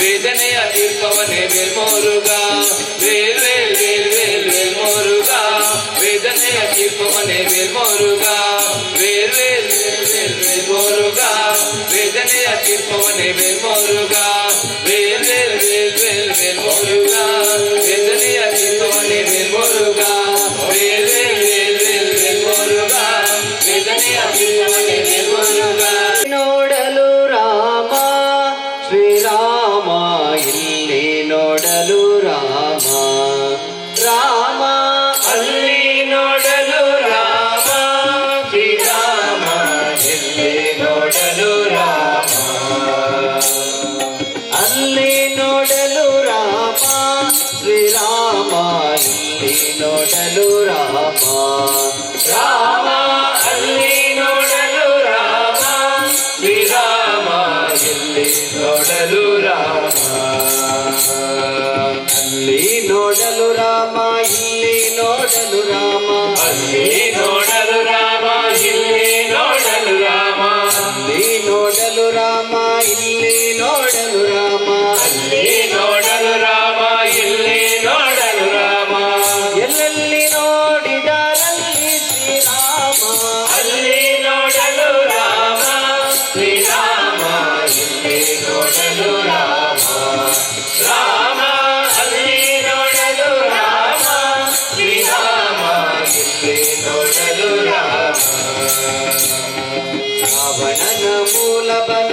ವೇದನೆಯ ತೀರ್ಪವನೇ ಮೇಲ್ಮೋರುಗ ವೇಲ್ ವೇಲ್ ವೇಲ್ ವೇಲ್ ಮೇಲ್ಮೋರುಗ ವೇದನೆಯ ತೀರ್ಪವನೇ ಮೇಲ್ಮೋರುಗ ವೇಲ್ ವೇಲ್ ವೇಲ್ ವೇಲ್ ಮೇಲ್ಮೋರುಗ ವೇದನೆಯ ತೀರ್ಪವನೇ ಮೇಲ್ಮೋರುಗ ವೇಲ್ ವೇಲ್ ವೇಲ್ ವೇಲ್ ಮೇಲ್ಮೋರುಗ ವೇದನೆಯ ತೀರ್ಪವನೇ ಮೇಲ್ಮೋರುಗ ವೇಲ್ ವೇಲ್ ವೇಲ್ ವೇಲ್ ಮೇಲ್ಮೋರುಗ ವೇದನೆಯ ತೀರ್ಪವನೇ ಮೇಲ್ಮೋರುಗ ನೋಡಲು ರಾಮ ಶ್ರೀರಾಮ ಇಲ್ಲಿ ನೋಡಲು ರಾಮ ರಾಮ ಅಲ್ಲಿ ನೋಡಲು ರಾಮ ಶ್ರೀರಾಮ ಇಲ್ಲಿ ನೋಡಲು ರಾಮ ಅಲ್ಲಿ ನೋಡಲು ರಾಮ ಶ್ರೀರಾಮ ಇಲ್ಲಿ ನೋಡಲು ರಾಮ ರಾಮ ಅಲ್ಲಿ ನೋಡಲು ರಾಮ ಶ್ರೀರಾಮ ಇಲ್ಲಿ ನೋಡಲು ರಾಮ ಅಲ್ಲಿ ನೋಡಲು ರಾಮ ಇಲ್ಲಿ ನೋಡಲು ರಾಮ ಅಲ್ಲಿ ನೋಡಲು ರಾಮ ಇಲ್ಲಿ ನೋಡಲು ರಾಮ ಅಲ್ಲಿ ನೋಡಲು ರಾಮ ಇಲ್ಲಿ ನೋಡಲು ರಾಮ ಅಲ್ಲಿ ನೋಡಲು ರಾಮ ಇಲ್ಲಿ ನೋಡಲು ರಾಮ ಎಲ್ಲೆಲ್ಲಿ ನೋಡಿದ ರಾವಣನ ಮೂಲ ಬಲ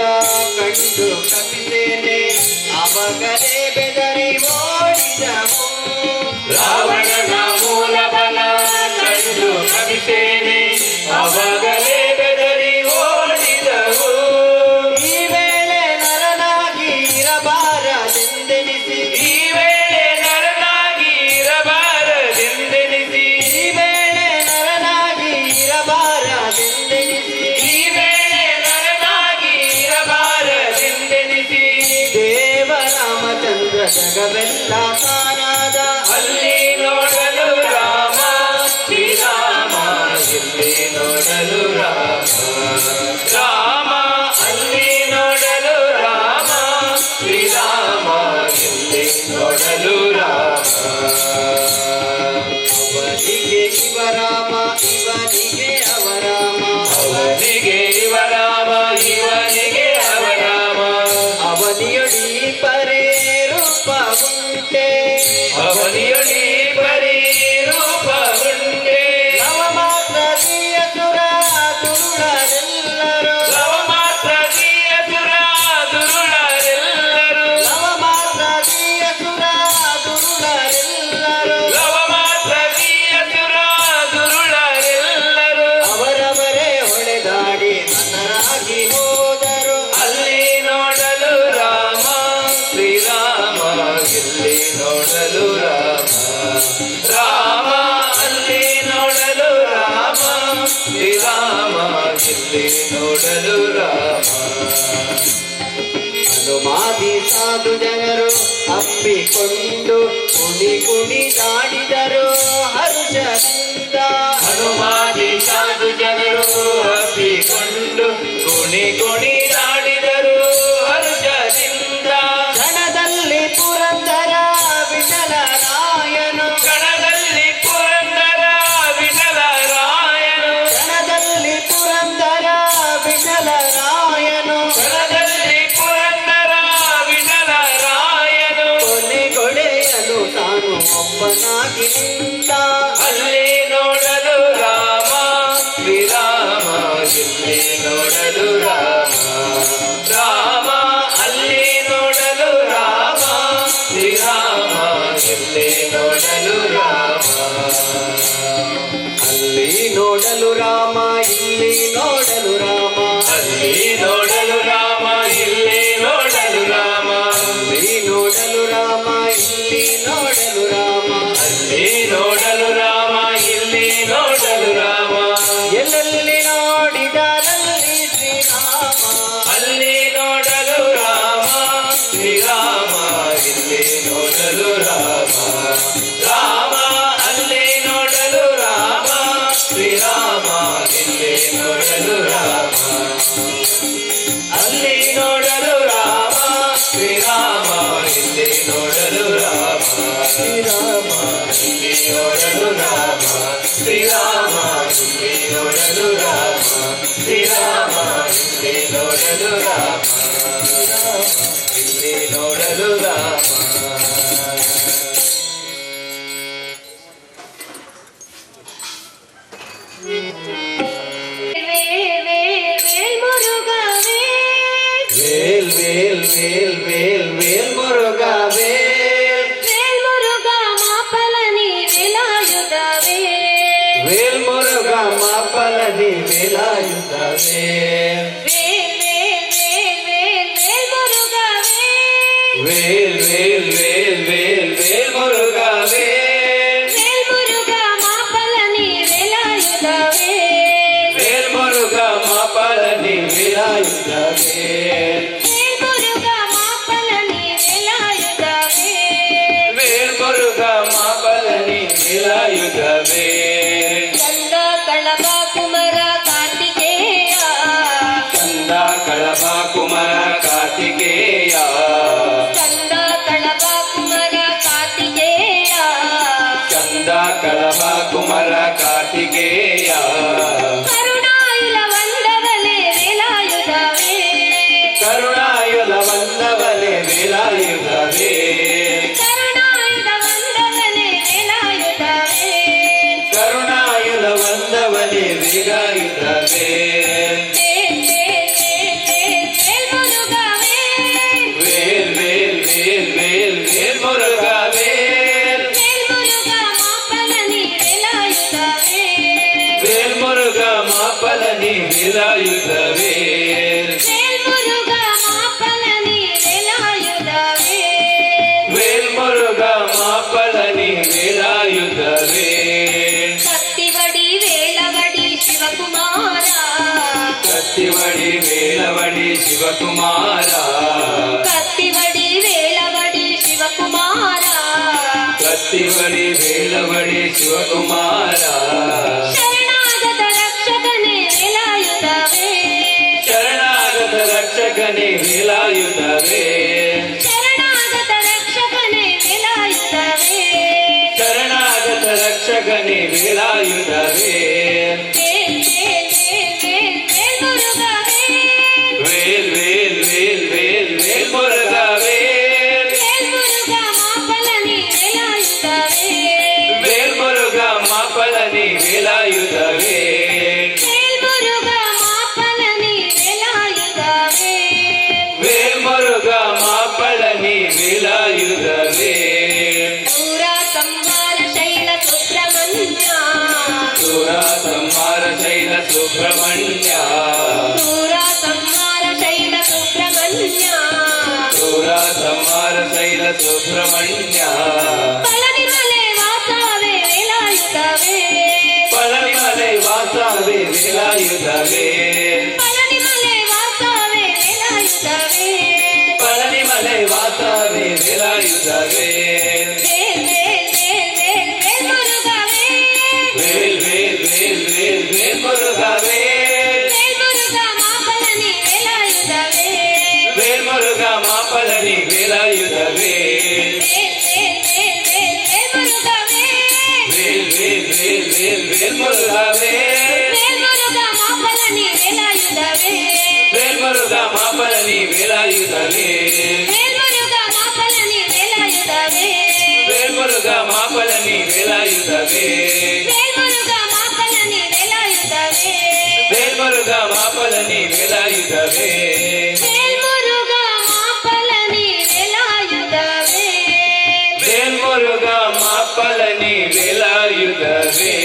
ಕಂಡು ಕಪಿಸೇನೆ ಅವಗಲೇ ಬೆದರಿ ಓಡಿದವು. ರಾವಣನ ಮೂಲ ಬಲ ಕಂಡು ಕವಿತೇನೆ ಅವಾಗಲೇ ಬೆದರಿ ಓಡಿದವು. ಈ ವೇಳೆ ನರನಾಗಿ ಇರಬಾರದೆಂದೆನಿಸಿ ಈ ವೇಳೆ ನರನಾಗಿ ಇರಬಾರದೆಂದೆನಿಸಿ ಈ ವೇಳೆ ನರನಾಗಿ ಇರಬಾರದೆಂದೆನಿಸಿ ಈ ವೇಳೆ ನರನಾಗಿ ಇರಬಾರದೆಂದೆನಿಸಿ ದೇವರಾಮಚಂದ್ರ ಜಗವೆಲ್ಲ ತಾನಾದ ಅಲ್ಲಿ ನೋಡಲು ರಾಮ ಶ್ರೀರಾಮ ಇಲ್ಲಿ ನೋಡಲು ರಾಮ ರಾಮ ಅಲ್ಲಿ ನೋಡಲು ರಾಮ ಶ್ರೀರಾಮ ಇಲ್ಲಿ ನೋಡಲು ರಾಮ. ಅವನಿಗೆ ಶಿವರಾಮ ಇವನಿಗೆ ಅವರಾಮ ಅವನಿಗೆ ಇವರಾಮ ಇವನಿಗೆ ಅವರಾಮ ಅವನಿಯೊಳಿ ಪರೇ ರೂಪ ಉಂಟೆ ಅವನಿಯೊಳಿ ಬರೀ ರೂಪ ಉಂಟೆ ನವ ಮಾತ್ರ ಸುರ ದುರುಳರೆಲ್ಲರೂ ಲವ ಮಾತ್ರ ಸುರ ದುರುಳರೆಲ್ಲರೂ ನವ ಮಾತ್ರ ಸುರ ದುರುಳರೆಲ್ಲರೂ ಲವ ಮಾತ್ರ ಸುರ ದುರುಳರೆಲ್ಲರೂ ಅವರವರೇ ಹೊಡೆದಾಡಿ ಹತರಾಗಿ ಹೋದರು. ಅಲ್ಲಿ ನೋಡಲು ರಾಮ ಶ್ರೀರಾಮ ಇಲ್ಲಿ ನೋಡಲು ರಾಮ ರಾಮ ಅಲ್ಲಿ ನೋಡಲು ರಾಮ ಶ್ರೀರಾಮ ಇಲ್ಲಿ ನೋಡಲು ರಾಮ. ಹನುಮಾದಿ ಸಾಧು ಜನರು ಅಪ್ಪಿಕೊಂಡು ಕುಣಿ ಕುಣಿದಾಡಿದರು ಹರುಷದಿಂದ. ಹನುಮಾದಿ ಸಾಧು ಜನರು ಅಪ್ಪಿಕೊಂಡು ಕುಣಿ ಕುಣಿದಾಡಿದರು ಹರುಷದಿಂದ. ಕ್ಷಣದಲ್ಲಿ ಪುರಂದರ ವಿಠಲರಾಯನು ಕಣದಲ್ಲಿ ಪುರಂದರ ವಿಠಲರಾಯನು ಕ್ಷಣದಲ್ಲಿ ಪುರಂದರ ವಿಠಲರಾಯನು ಕಣದಲ್ಲಿ ಪುರಂದರ ವಿಠಲರಾಯನು ಕೊನೆಗೊಡೆಯಲು ತಾನು ಒಬ್ಬನಾಗಿ ನಿಂತ. ಅಲ್ಲಿ ನೋಡಲು ರಾಮ ಶ್ರೀರಾಮ ಇಲ್ಲಿ ನೋಡಲು ರಾಮ ರಾಮ ಅಲ್ಲಿ ನೋಡಲು ರಾಮ ಶ್ರೀರಾಮ ಇಲ್ಲಿ ನೋಡಲು ರಾಮ. ಅಲ್ಲಿ ನೋಡಲು ರಾಮ ಇಲ್ಲಿ ನೋಡಲು ರಾಮ ಅಲ್ಲಿ ನೋಡಲು ರಾಮ ಇಲ್ಲಿ ನೋಡಲು ರಾಮ ಅಲ್ಲಿ ನೋಡಲು ರಾಮ ಇಲ್ಲಿ ನೋಡಲು ರಾಮ ಅಲ್ಲಿ ನೋಡಲು ರಾಮ ಇಲ್ಲಿ ನೋಡಲು ರಾಮ ಎಲ್ಲೆಲ್ಲಿ ನೋಡಿದರಲ್ಲಿ ಶ್ರೀರಾಮ ಅಲ್ಲಿ ನೋಡಲು ರಾಮ ಶ್ರೀರಾಮ ಇಲ್ಲಿ ನೋಡಲು ರಾಮ ರಾಮ ಅಲ್ಲಿ ನೋಡಲು ರಾಮ ಶ್ರೀರಾಮ ಇಲ್ಲಿ ನೋಡಲು ರಾಮ ಅಲ್ಲಿ ನೋಡಲು ರಾಮ ಶ್ರೀರಾಮ ಇಲ್ಲಿ ನೋಡಲು ರಾಮ ಶ್ರೀರಾಮ ಇಲ್ಲಿ ನೋಡಲು ರಾಮ ಶ್ರೀರಾಮ ಇಲ್ಲಿ ನೋಡಲು ರಾಮ ಶ್ರೀರಾಮ ಇಲ್ಲಿ ನೋಡಲು ರಾಮ ಇಲ್ಲಿ ನೋಡಲು ರಾಮ. வேல் வேல் வேல் வேல் வேல் முருகா வேல் வேல் முருகா மாப்பலனி வேலாயுதவே வேல் முருகா மாப்பலனி வேலாயுத வேல் வேல் வேல் வேல் வேல் வேல் முருகாவே வேல் வேல் வேல் வேல் வேல் முருகா வேல் வேல் முருகா மாப்பலனி வேலாயுதவே வேல் முருகா மாப்பலனி வேலாயுத வேல் வேல் முருகா மாப்பலனி வேலாயுதவே வேல் முருகா மாப்பலனி வேலாயுத வேல் ಚಂದ ಕಳಪ ಕುಮರ ಕಾರ್ತಿಕೇಯ ಕಂದ ಕಳಪ ಕುಮರ ಕಾರ್ತಿಕೇಯ ಚಂದ ಕಳಪ ಕುಮರ ಕಾರ್ತಿಕೇಯ ಕಂದ ಕಳಪ ಕುಮರ ಕಾರ್ತಿಕೇಯ ಕರುಣಾಯುಲ ವಂದವಲೆ ವೇಲಾಯುಧವೇ ಕರುಣಾಯುಧ ವಂದವಲೆ ವೇಲಾಯುಧವೇ ಕರುಣಾಯುಧ ವಂದವಲೆ ವೇಲಾಯುಧವೇ ಕರುಣಾಯುಧ ವಂದವಲೆ ವೇಲಾಯುಧವೇ ವೇಲ್ ಮಾಪಲನಿ ವೇಲಾಯುಧವೇ ವೇಲ್ಮುರುಗ ಮಾಪಲನಿ ವೇಲಾಯುಧವೇ ವೇಲ್ಮುರುಗ ಮಾಪಲನಿ ವೇಲಾಯುಧವೇ ಕತ್ತಿವಡಿ ವೇಳವಡಿ ಶಿವಕುಮಾರ ಕತ್ತಿವಡಿ ವೇಲವಡಿ ಶಿವಕುಮಾರ ಕತ್ತಿವಡಿ ವೇಳವಡಿ ಶಿವಕುಮಾರ ಕತ್ತಿವಡಿ ವೇಲವಡಿ ಶಿವಕುಮಾರ ಶರಣಾಗತ ರಕ್ಷಕನೇ ವೇಲಾಯುಧವೇ ಶರಣಾಗತ ರಕ್ಷಕನೇ ವೇಲಾಯುಧವೇ ಶರಣಾಗತ ರಕ್ಷಕನೇ ವೇಲಾಯುಧವೇ ಶರಣಾಗತ ರಕ್ಷಕನೇ ವೇಲಾಯುಧವೇ ವೇಲ್ ವೇಲ್ ವೇಲ್ ವೇಲ್ ವೇಲ್ ವೇಲ್ ಮುರುಗ ವೇಲ್ ವೇಲ್ ಮುರುಗ ವೇಲಾಯುಧವೇ ವೇಲ್ ಮುರುಗ ಮಾಪಲನಿ ವೇಲಾಯುಧವೇ ವೇಲ್ ಮುರುಗ ಮಾಪಲನಿ ವೇಲಾಯುಧವೇ ಪೂರ ಸಂಹಾರ ಶೈಲ ಸುಬ್ರಹ್ಮಣ್ಯ ಸುರ ಸಂಹಾರ ಶೈಲ ಸುಬ್ರಹ್ಮಣ್ಯ ಪೂರ ಸಂಹಾರ ಶೈಲ ಸುಬ್ರಹ್ಮಣ್ಯ ಸುರ ಸಂಹಾರ ಶೈಲ ಸುಬ್ರಹ್ಮಣ್ಯ ಪಳನಿಮಲೆ ವಾಸವೇ ವೇಲಾಯುಧವೇ ಪಳನಿಮಲೆ ವಾಸವೇ ವೇಲಾಯುಧವೇ ಪಳನಿಮಲೆ ವಾಸವೇ ವೇಲಾಯುಧವೇ ಪಳನಿಮಲೆ ವಾಸವೇ ವೇಲಾಯುಧವೇ ವೇಲ್ ವೇಲ್ ವೇಲ್ ವೇಲ್ ವೇಲ್ ಮುರುಗವೇ ವೇಲ್ ವೇಲ್ ವೇಲ್ ವೇಲ್ ವೇಲ್ ಮುರುಗವೇ ವೇಲ್ ಮುರುಗ ಮಾಪಲನಿ ವೇಲಾಯುಧವೇ ವೇಲ್ ಮುರುಗ ಮಾಪಲನಿ ವೇಲಾಯುಧವೇ ವೇಲ್ ವೇಲ್ ವೇಲ್ ವೇಲ್ ವೇಲ್ ಮುರುಗವೇ ವೇಲ್ ವೇಲ್ ವೇಲ್ ವೇಲ್ ವೇಲ್ ಮುರುಗವೇ ವೇಲ್ ಮುರುಗ ಮಾಪಲನಿ ವೇಲಾಯುಧವೇ ವೇಲ್ ಮುರುಗ ಮಾಪಲನಿ ವೇಲಾಯುಧವೇ ವೇಲ್ ಮುರುಗ ಮಾಪಲನಿ ವೇಲಾಯುಧವೇ ವೇಲ್ ಮುರುಗ ಮಾಪಲನಿ ವೇಲಾಯುಧವೇ ವೇಲ್ ಮುರುಗ ಮಾಪಲನಿ ವೇಲಾಯುಧವೇ ವೇಲ್ ಮುರುಗ ಮಾಪಲನಿ ವೇಲಾಯುಧವೇ ವೇಲ್ ಮುರುಗ ಮಾಪಲನಿ ವೇಲಾಯುಧವೇ ವೇಲ್ ಮುರುಗ ಮಾಪಲನಿ ವೇಲಾಯುಧವೇ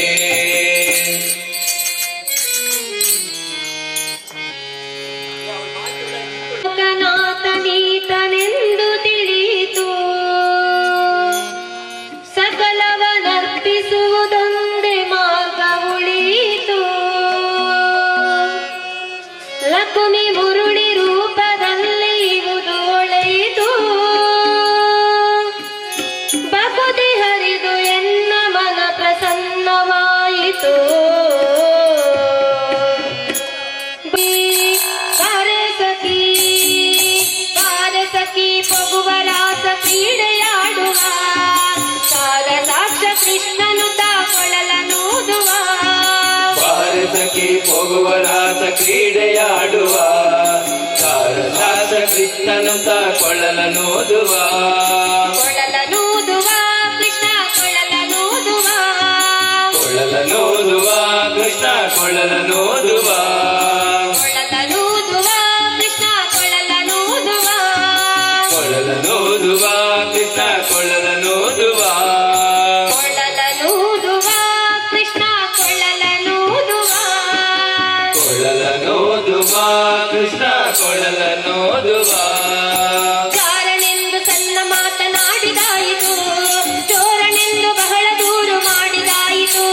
ಲೋಕನಾಥನೀತನೆಂದು ತಿಳಿಯಿತು ಸಕಲವನರ್ಪಿಸುವುದೊಂದೇ ಮಾರ್ಗ ಉಳಿಯಿತು ಲಕುಮಿ ಮುರುಳಿ ರೂಪದಲ್ಲಿ ಇವುದು ಒಳೆಯಿತು ಬಕುತಿ ಹರಿದು ಎನ್ನ ಮನ ಪ್ರಸನ್ನವಾಯಿತು ಸಖಿ ಪಗುವರಾಸ ಕ್ರೀಡೆಯಾಡುವ ಸಾಕ್ಷ ಕೃಷ್ಣನು ತಾಕೊಳಲನೂದುವ ಭಾರತಕ್ಕೆ ಹೋಗುವರಾಸ ಕ್ರೀಡೆಯಾಡುವ ಸಾರಸಾಸ ಕೃಷ್ಣನು ತ ಕೊಳ್ಳಲನೋದುವ ಕೊಳಲನೂದುವ ಕೃಷ್ಣ ಕೊಳಲನೂದುವ ಕೊಳ್ಳಲನೋದುವ ಕೃಷ್ಣ ಕೊಳ್ಳಲನೋದುವ ಕೊಳಲನೂದುವ ಕೃಷ್ಣ ಕೊಳಲನೂದುವ ಕೊಳ್ಳಲನೋದುವ ಕೃಷ್ಣ ಕೊಳ್ಳಲನೋದುವ ಕೊಳಲನೂದುವ ಕೃಷ್ಣ ಕೊಳಲನೂದುವ ಕೊಳ್ಳಲನೋದುವ ಕೃಷ್ಣ ಕೊಳ್ಳಲನೋದುವ ಚಾರನೆಂದು ಸಣ್ಣ ಮಾತನಾಡಿದಾಯಿತು ಚೋರನೆಂದು ಬಹಳ ದೂರು ಮಾಡಿದಾಯಿತು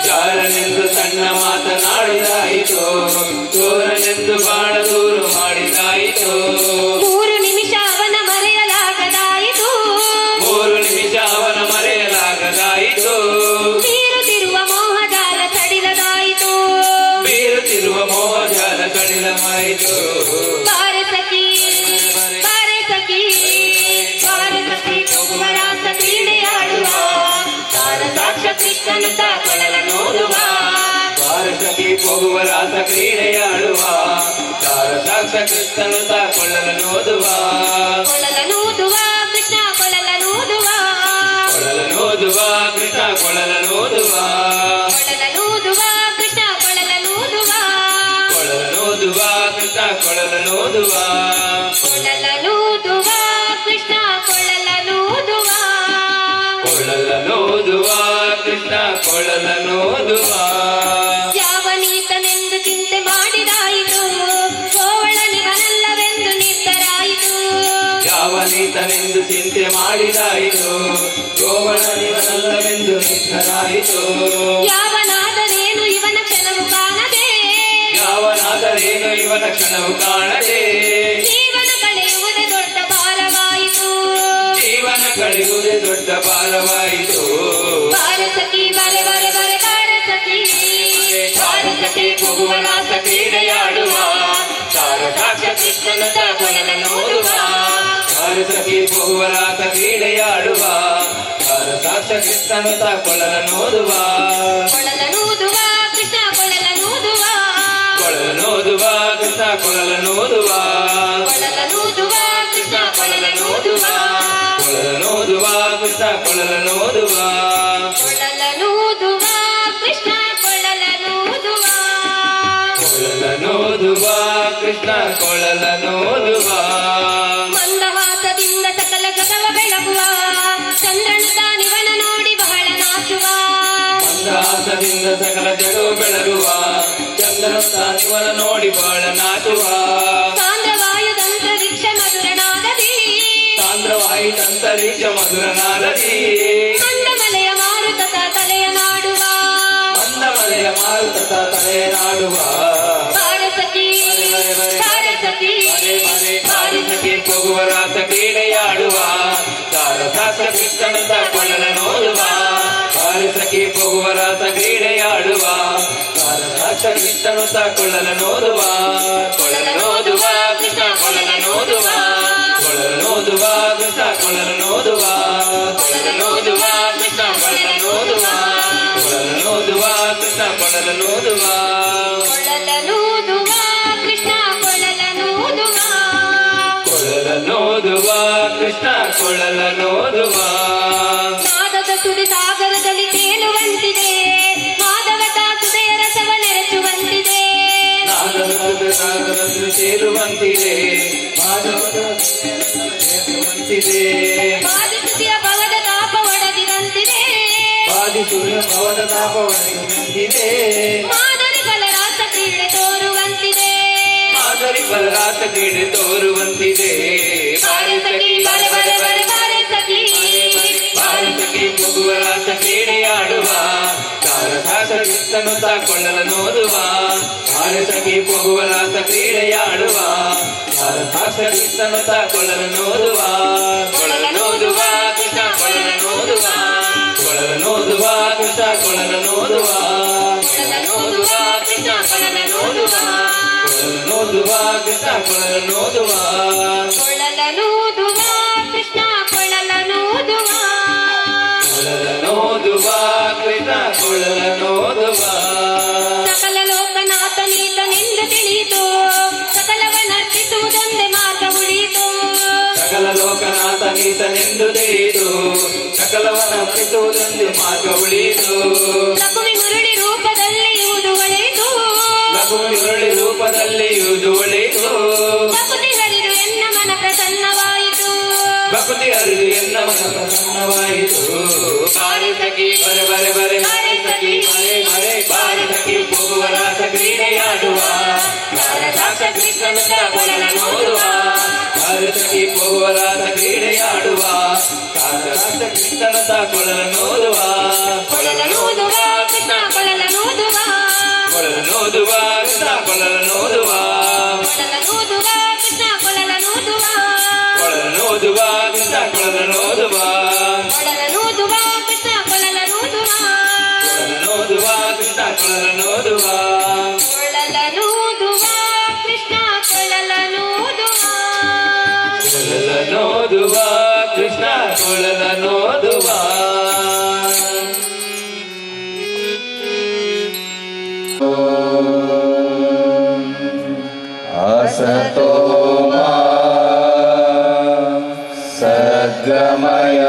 ಚಾರನೆಂದು ಸಣ್ಣ ಮಾತನಾಡಿದಾಯಿತು ಚೋರನೆಂದು ಬಾಳ ದೂರು ಮಾಡಿದಾಯಿತು 3 ನಿಮಿಷ ಅವನ ಮರೆಯಲಾಗದಾಯಿತು 3 ನಿಮಿಷ ಅವನ ಮರೆಯಲಾಗದಾಯಿತು ಬೀರುತ್ತಿರುವ ಮೋಹಜಾಲ ಸಡಿಲದಾಯಿತು ಬೀರುತ್ತಿರುವ ಮೋಹಜಾಲ ಕಡಿಲವಾಯಿತು ಬಾರೆ ಸಖಿ ಬಾರೆ ಸಖಿ ಬಾರೆ ಸಖಿ ಪಗುವರಾಸ ಕ್ರೀಡೆಯಾಡುವ ಸಾರಸಾಕ್ಷ ಕೃಷ್ಣನು ತಾಕೊಳಲನೂದುವ ಭಾರತಕ್ಕೆ ಹೋಗುವ ರಾಸ ಕ್ರೀಡೆಯಾಡುವ ಸಾರಸಾಕ್ಷ ಕೃಷ್ಣನು ತ ಕೊಳ್ಳಲನೋದುವ ಕೊಳಲನೂದುವ ಕೃಷ್ಣ ಕೊಳಲನೂದುವ ಕೊಳ್ಳಲನೋದುವ ಕೃಷ್ಣ ಕೊಳ್ಳಲನೋದುವ ಕೊಳಲನೂದುವ ಕೃಷ್ಣ ಕೊಳಲನೂದುವ ಕೊಳ್ಳಲನೋದುವ ಕೃಷ್ಣ ಕೊಳ್ಳಲನೋದುವ ಕೊಳಲನೂದುವ ಕೃಷ್ಣ ಕೊಳಲನೂದುವ ಕೊಳ್ಳಲನೋದುವ ಕೃಷ್ಣ ಕೊಳ್ಳಲನೋದುವ ಯಾವನೀತನೆಂದು ಚಿಂತೆ ರಾಮನೀತನೆಂದು ಚಿಂತೆ ಮಾಡಿದಾಯಿತು, ಗೋವರ್ಧನಿವನಲ್ಲವೆಂದು ನಿರ್ಧರಾಯಿತು. ಯಾವನಾದರೇನು ಇವನ ಕ್ಷಣವು ಕಾಣದೆ, ಯಾವನಾದರೇನು ಇವನ ಕ್ಷಣವು ಕಾಣದೆ, ಜೀವನ ಕಳೆಯುವುದೇ ದೊಡ್ಡ ಭಾರವಾಯಿತು. ಜೀವನ ಕಳೆಯುವುದೇ ದೊಡ್ಡ ಭಾರವಾಯಿತು. ಬಾರಸಖಿ ಬರೆ ಬರೆ ಬರೆ ಬಾರಸಖಿ, ಬಾರಸಖಿ ಪುಗುವನಾಥ ಕ್ರೀಡೆಯಾಡುವ, ಸಾರಸಾಕ್ಷ ಕೃಷ್ಣನ ಕೊಳಲನೋದುವ. ಬಾರಸಖಿ ಪುಗುವನಾಥ ಕ್ರೀಡೆಯಾಡುವ, ಸಾರಸಾಕ್ಷ ಕೃಷ್ಣನ ಕೊಳಲನೋದುವ. ಕೊಳಲನೂದುವ ಕೃಷ್ಣ ಕೊಳಲನೂದುವ, ಕೊಳಲನೋದುವ ಕೃಷ್ಣ ಕೊಳಲನೋದುವ. ಕೊಳಲನೂದುವ ಕೃಷ್ಣ ಕೊಳಲನೂದುವ, ಕೊಳಲನೋದುವ ಕೃಷ್ಣ ಕೊಳಲನೋದುವ. ಕೊಳಲನೂದುವ ಕೃಷ್ಣ ಕೊಳಲನೂದುವ. ಕೊಳಲನೋದುವ ಕೃಷ್ಣ ಕೊಳಲನೋದುವ. ಮಂದಹಾಸದಿಂದ ಸಕಲ ಜಗವ ಬೆಳಗುವ, ಚಂದ್ರನು ತಾನಿವನ ನೋಡಿ ಬಹಳ ನಾಚುವ. ಮಂದಹಾಸದಿಂದ ಸಕಲ ಜಗವು ಬೆಳಗುವ, ಚಂದ್ರನು ತಾನಿವನ ನೋಡಿ ಬಹಳ ನಾಚುವ. ಸಾಂದ್ರವಾಯುದಂತರಿಕ್ಷ ಮಧುರನಾದದಿ, ಸಾಂದ್ರವಾಯಿತಂತರಿಕ್ಷ ಮಧುರನಾದದಿ, ಮಂದಮಲೆಯ ಮಾರುತ ತಲೆಯ ನಾಡುವ. ಮಂದಮಲೆಯ ಮಾರುತ ತಲೆಯ ನಾಡುವ. ಬಾರಸಖಿ ಬಾರಸಖಿ ಬಾರಸಖಿ ಪುಗುವರಾತ ಕ್ರೀಡೆಯಾಡುವ, ಸಾರಸಾಕ್ಷ ಕೃಷ್ಣನ ಕೊಳಲನೋದುವ. ಬಾರಸಖಿ ಪುಗುವರಾತ ಕ್ರೀಡೆಯಾಡುವ, ಸಾರಸಾಕ್ಷ ಕೃಷ್ಣನ ಕೊಳಲನೋದುವ. ಕೊಳಲನೋದುವ ಕೃಷ್ಣ ಕೊಳಲನೋದುವ. ಕೊಳಲನೋದುವ ಕೃಷ್ಣ ಕೊಳಲನೋದುವ. ಕೊಳಲನೋದುವ ಕೃಷ್ಣ ಕೊಳಲನೋದುವ. ಕೊಳಲನೋದುವ ಕೃಷ್ಣ ಕೊಳಲನೋದುವ. ಕೊಳಲನೂದುವ ಕೃಷ್ಣ ಕೊಳಲನೂದುವ. ಕೊಳಲನೋದುವ ಕೃಷ್ಣ ಕೊಳಲನೋದುವ. ನಾದದ ಸುದಿ ಸಾಗರದಲ್ಲಿ ತೇಲುವಂತಿದೆ, ಮಾಧವತ ಸುದಯ ರಸವ ನೆರೆಸುವಂತಿದೆ. ನಾದದ ಸಾಗರದಲ್ಲಿ ತೇಲುವಂತಿದೆ, ಮಾಧವದ ತೇಲುವಂತಿದೆ. ಬಾಧಿಸುತ್ತಿಯ ಭವದ ತಾಪ ಒಡೆದಿದಂತಿದೆ, ಬಾಧಿಸುವ ಭವದ ತಾಪ ಒಡೆಯುವಂತಿದೆ. ಮಾದರಿ ಬಲರಾಸ ಕ್ರೀಡೆ ತೋರುವಂತಿದೆ. ಮಾದರಿ ಬಲರಾಸ ಕ್ರೀಡೆ ತೋರುವಂತಿದೆ. ಬಾರಸಖಿ ಬರೆ ಬರೆ ಬರೆ ಬಾರಸಖಿ, ಬಾರಸಖಿ ಪುಗುವರಾಸ ಕ್ರೀಡೆಯಾಡುವ, ಸಾರಸಾಕ್ಷ ಕೃಷ್ಣನು ಕೊಳಲನೋದುವ. ಬಾರಸಖಿ ಪುಗುವರಾಸ ಕ್ರೀಡೆಯಾಡುವ, ಸಾರಸಾಕ್ಷ ಕೃಷ್ಣನು ಕೊಳಲನೋದುವ. ಕೊಳಲನೋದುವ ಕೃಷ್ಣ ಕೊಳಲನೋದುವ. ಕೊಳಲನೋದುವ ಕೃಷ್ಣ ಕೊಳಲನೋದುವ. ಕೊಳಲನೂದುವ ಕೃಷ್ಣ ಕೊಳಲನೂದುವ. ಕೊಳಲನೋದುವ ಕೃಷ್ಣ ಕೊಳಲನೋದುವ. ಕೊಳಲನೂದುವ ಕೃಷ್ಣ ಕೊಳಲನೂದುವ. ಕೊಳಲನೋದುವ ಕೃಷ್ಣ ಕೊಳಲನೋದುವ. ಸಕಲ ಲೋಕನಾಥನೀತನೆಂದು ತಿಳಿಯಿತು, ಸಕಲವನರ್ಪಿಸುವುದೊಂದೇ ಮಾರ್ಗ ಉಳಿಯಿತು. ಸಕಲ ಲೋಕನಾಥನೀತನೆಂದು ತಿಳಿದು, ಸಕಲವನರ್ಪಿಸುವುದೊಂದೇ ಮಾರ್ಗ ಉಳಿಯಿತು. ಲಕುಮಿ ಮುರುಳಿ ರೂಪದಲ್ಲಿ ಇವುದು ಒಳೆಯಿತು, ಲಘುವಿರುಳಿ ರೂಪದಲ್ಲಿ ಇದು ಒಳಿತು. ಭಕ್ತಿ ಹರಿದು ಎನ್ನ ಮನ ಪ್ರಸನ್ನವಾಯಿತು. ಭಕ್ತಿ ಹರಿದು ಎನ್ನ ಮನ ಪ್ರಸನ್ನವಾಯಿತು. ಬಾರಸಖಿ ಬರೆ ಬರೆ ಬರೆ ಬಾರಸಖಿ ಬರೆ ಬರೆ ಬಾರಸಖಿ ಪುಗುವರಾಸ ಕ್ರೀಡೆಯಾಡುವ, ಸಾರಸಾಕ್ಷ ಕೃಷ್ಣನ ಕೊಳಲನೋದುವ. ಬಾರಸಖಿ ಪುಗುವರಾಸ ಕ್ರೀಡೆಯಾಡುವ, ಸಾರಸಾಕ್ಷ ಕೃಷ್ಣನ ಕೊಳಲನೋದುವ. ಕೊಳಲನೂದುವ ಕೃಷ್ಣ ಕೊಳಲನೂದುವ. ಕೊಳಲನೋದುವ ಕೃಷ್ಣ ಕೊಳಲನೋದುವ. ಕೊಳಲನೂದುವ ಕೃಷ್ಣ ಕೊಳಲನೂದುವ. ಕೊಳಲನೋದುವ ಕೃಷ್ಣ ಕೊಳಲನೋದುವ. ಕೊಳಲನೂದುವ ಕೃಷ್ಣ ಕೊಳಲನೂದುವ. ಕೊಳಲನೋದುವ ಕೃಷ್ಣ ಕೊಳಲನೋದುವ. ಕೊಳಲನೂದುವ ಕೃಷ್ಣ ಕೊಳಲನೂದುವ. ಕೊಳಲನೋದುವ ಕೃಷ್ಣ ಕೊಳಲನೋದುವ. असतो मा सद्गमय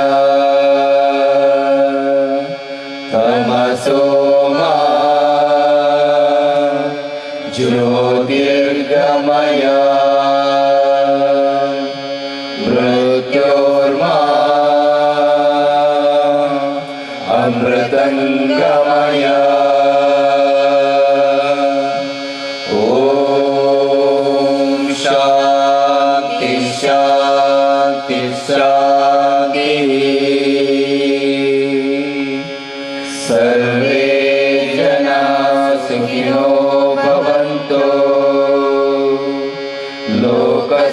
तमसो मा ज्योतिर्गमय मृत्योर्मा अमृतङ्गमय शांति शांति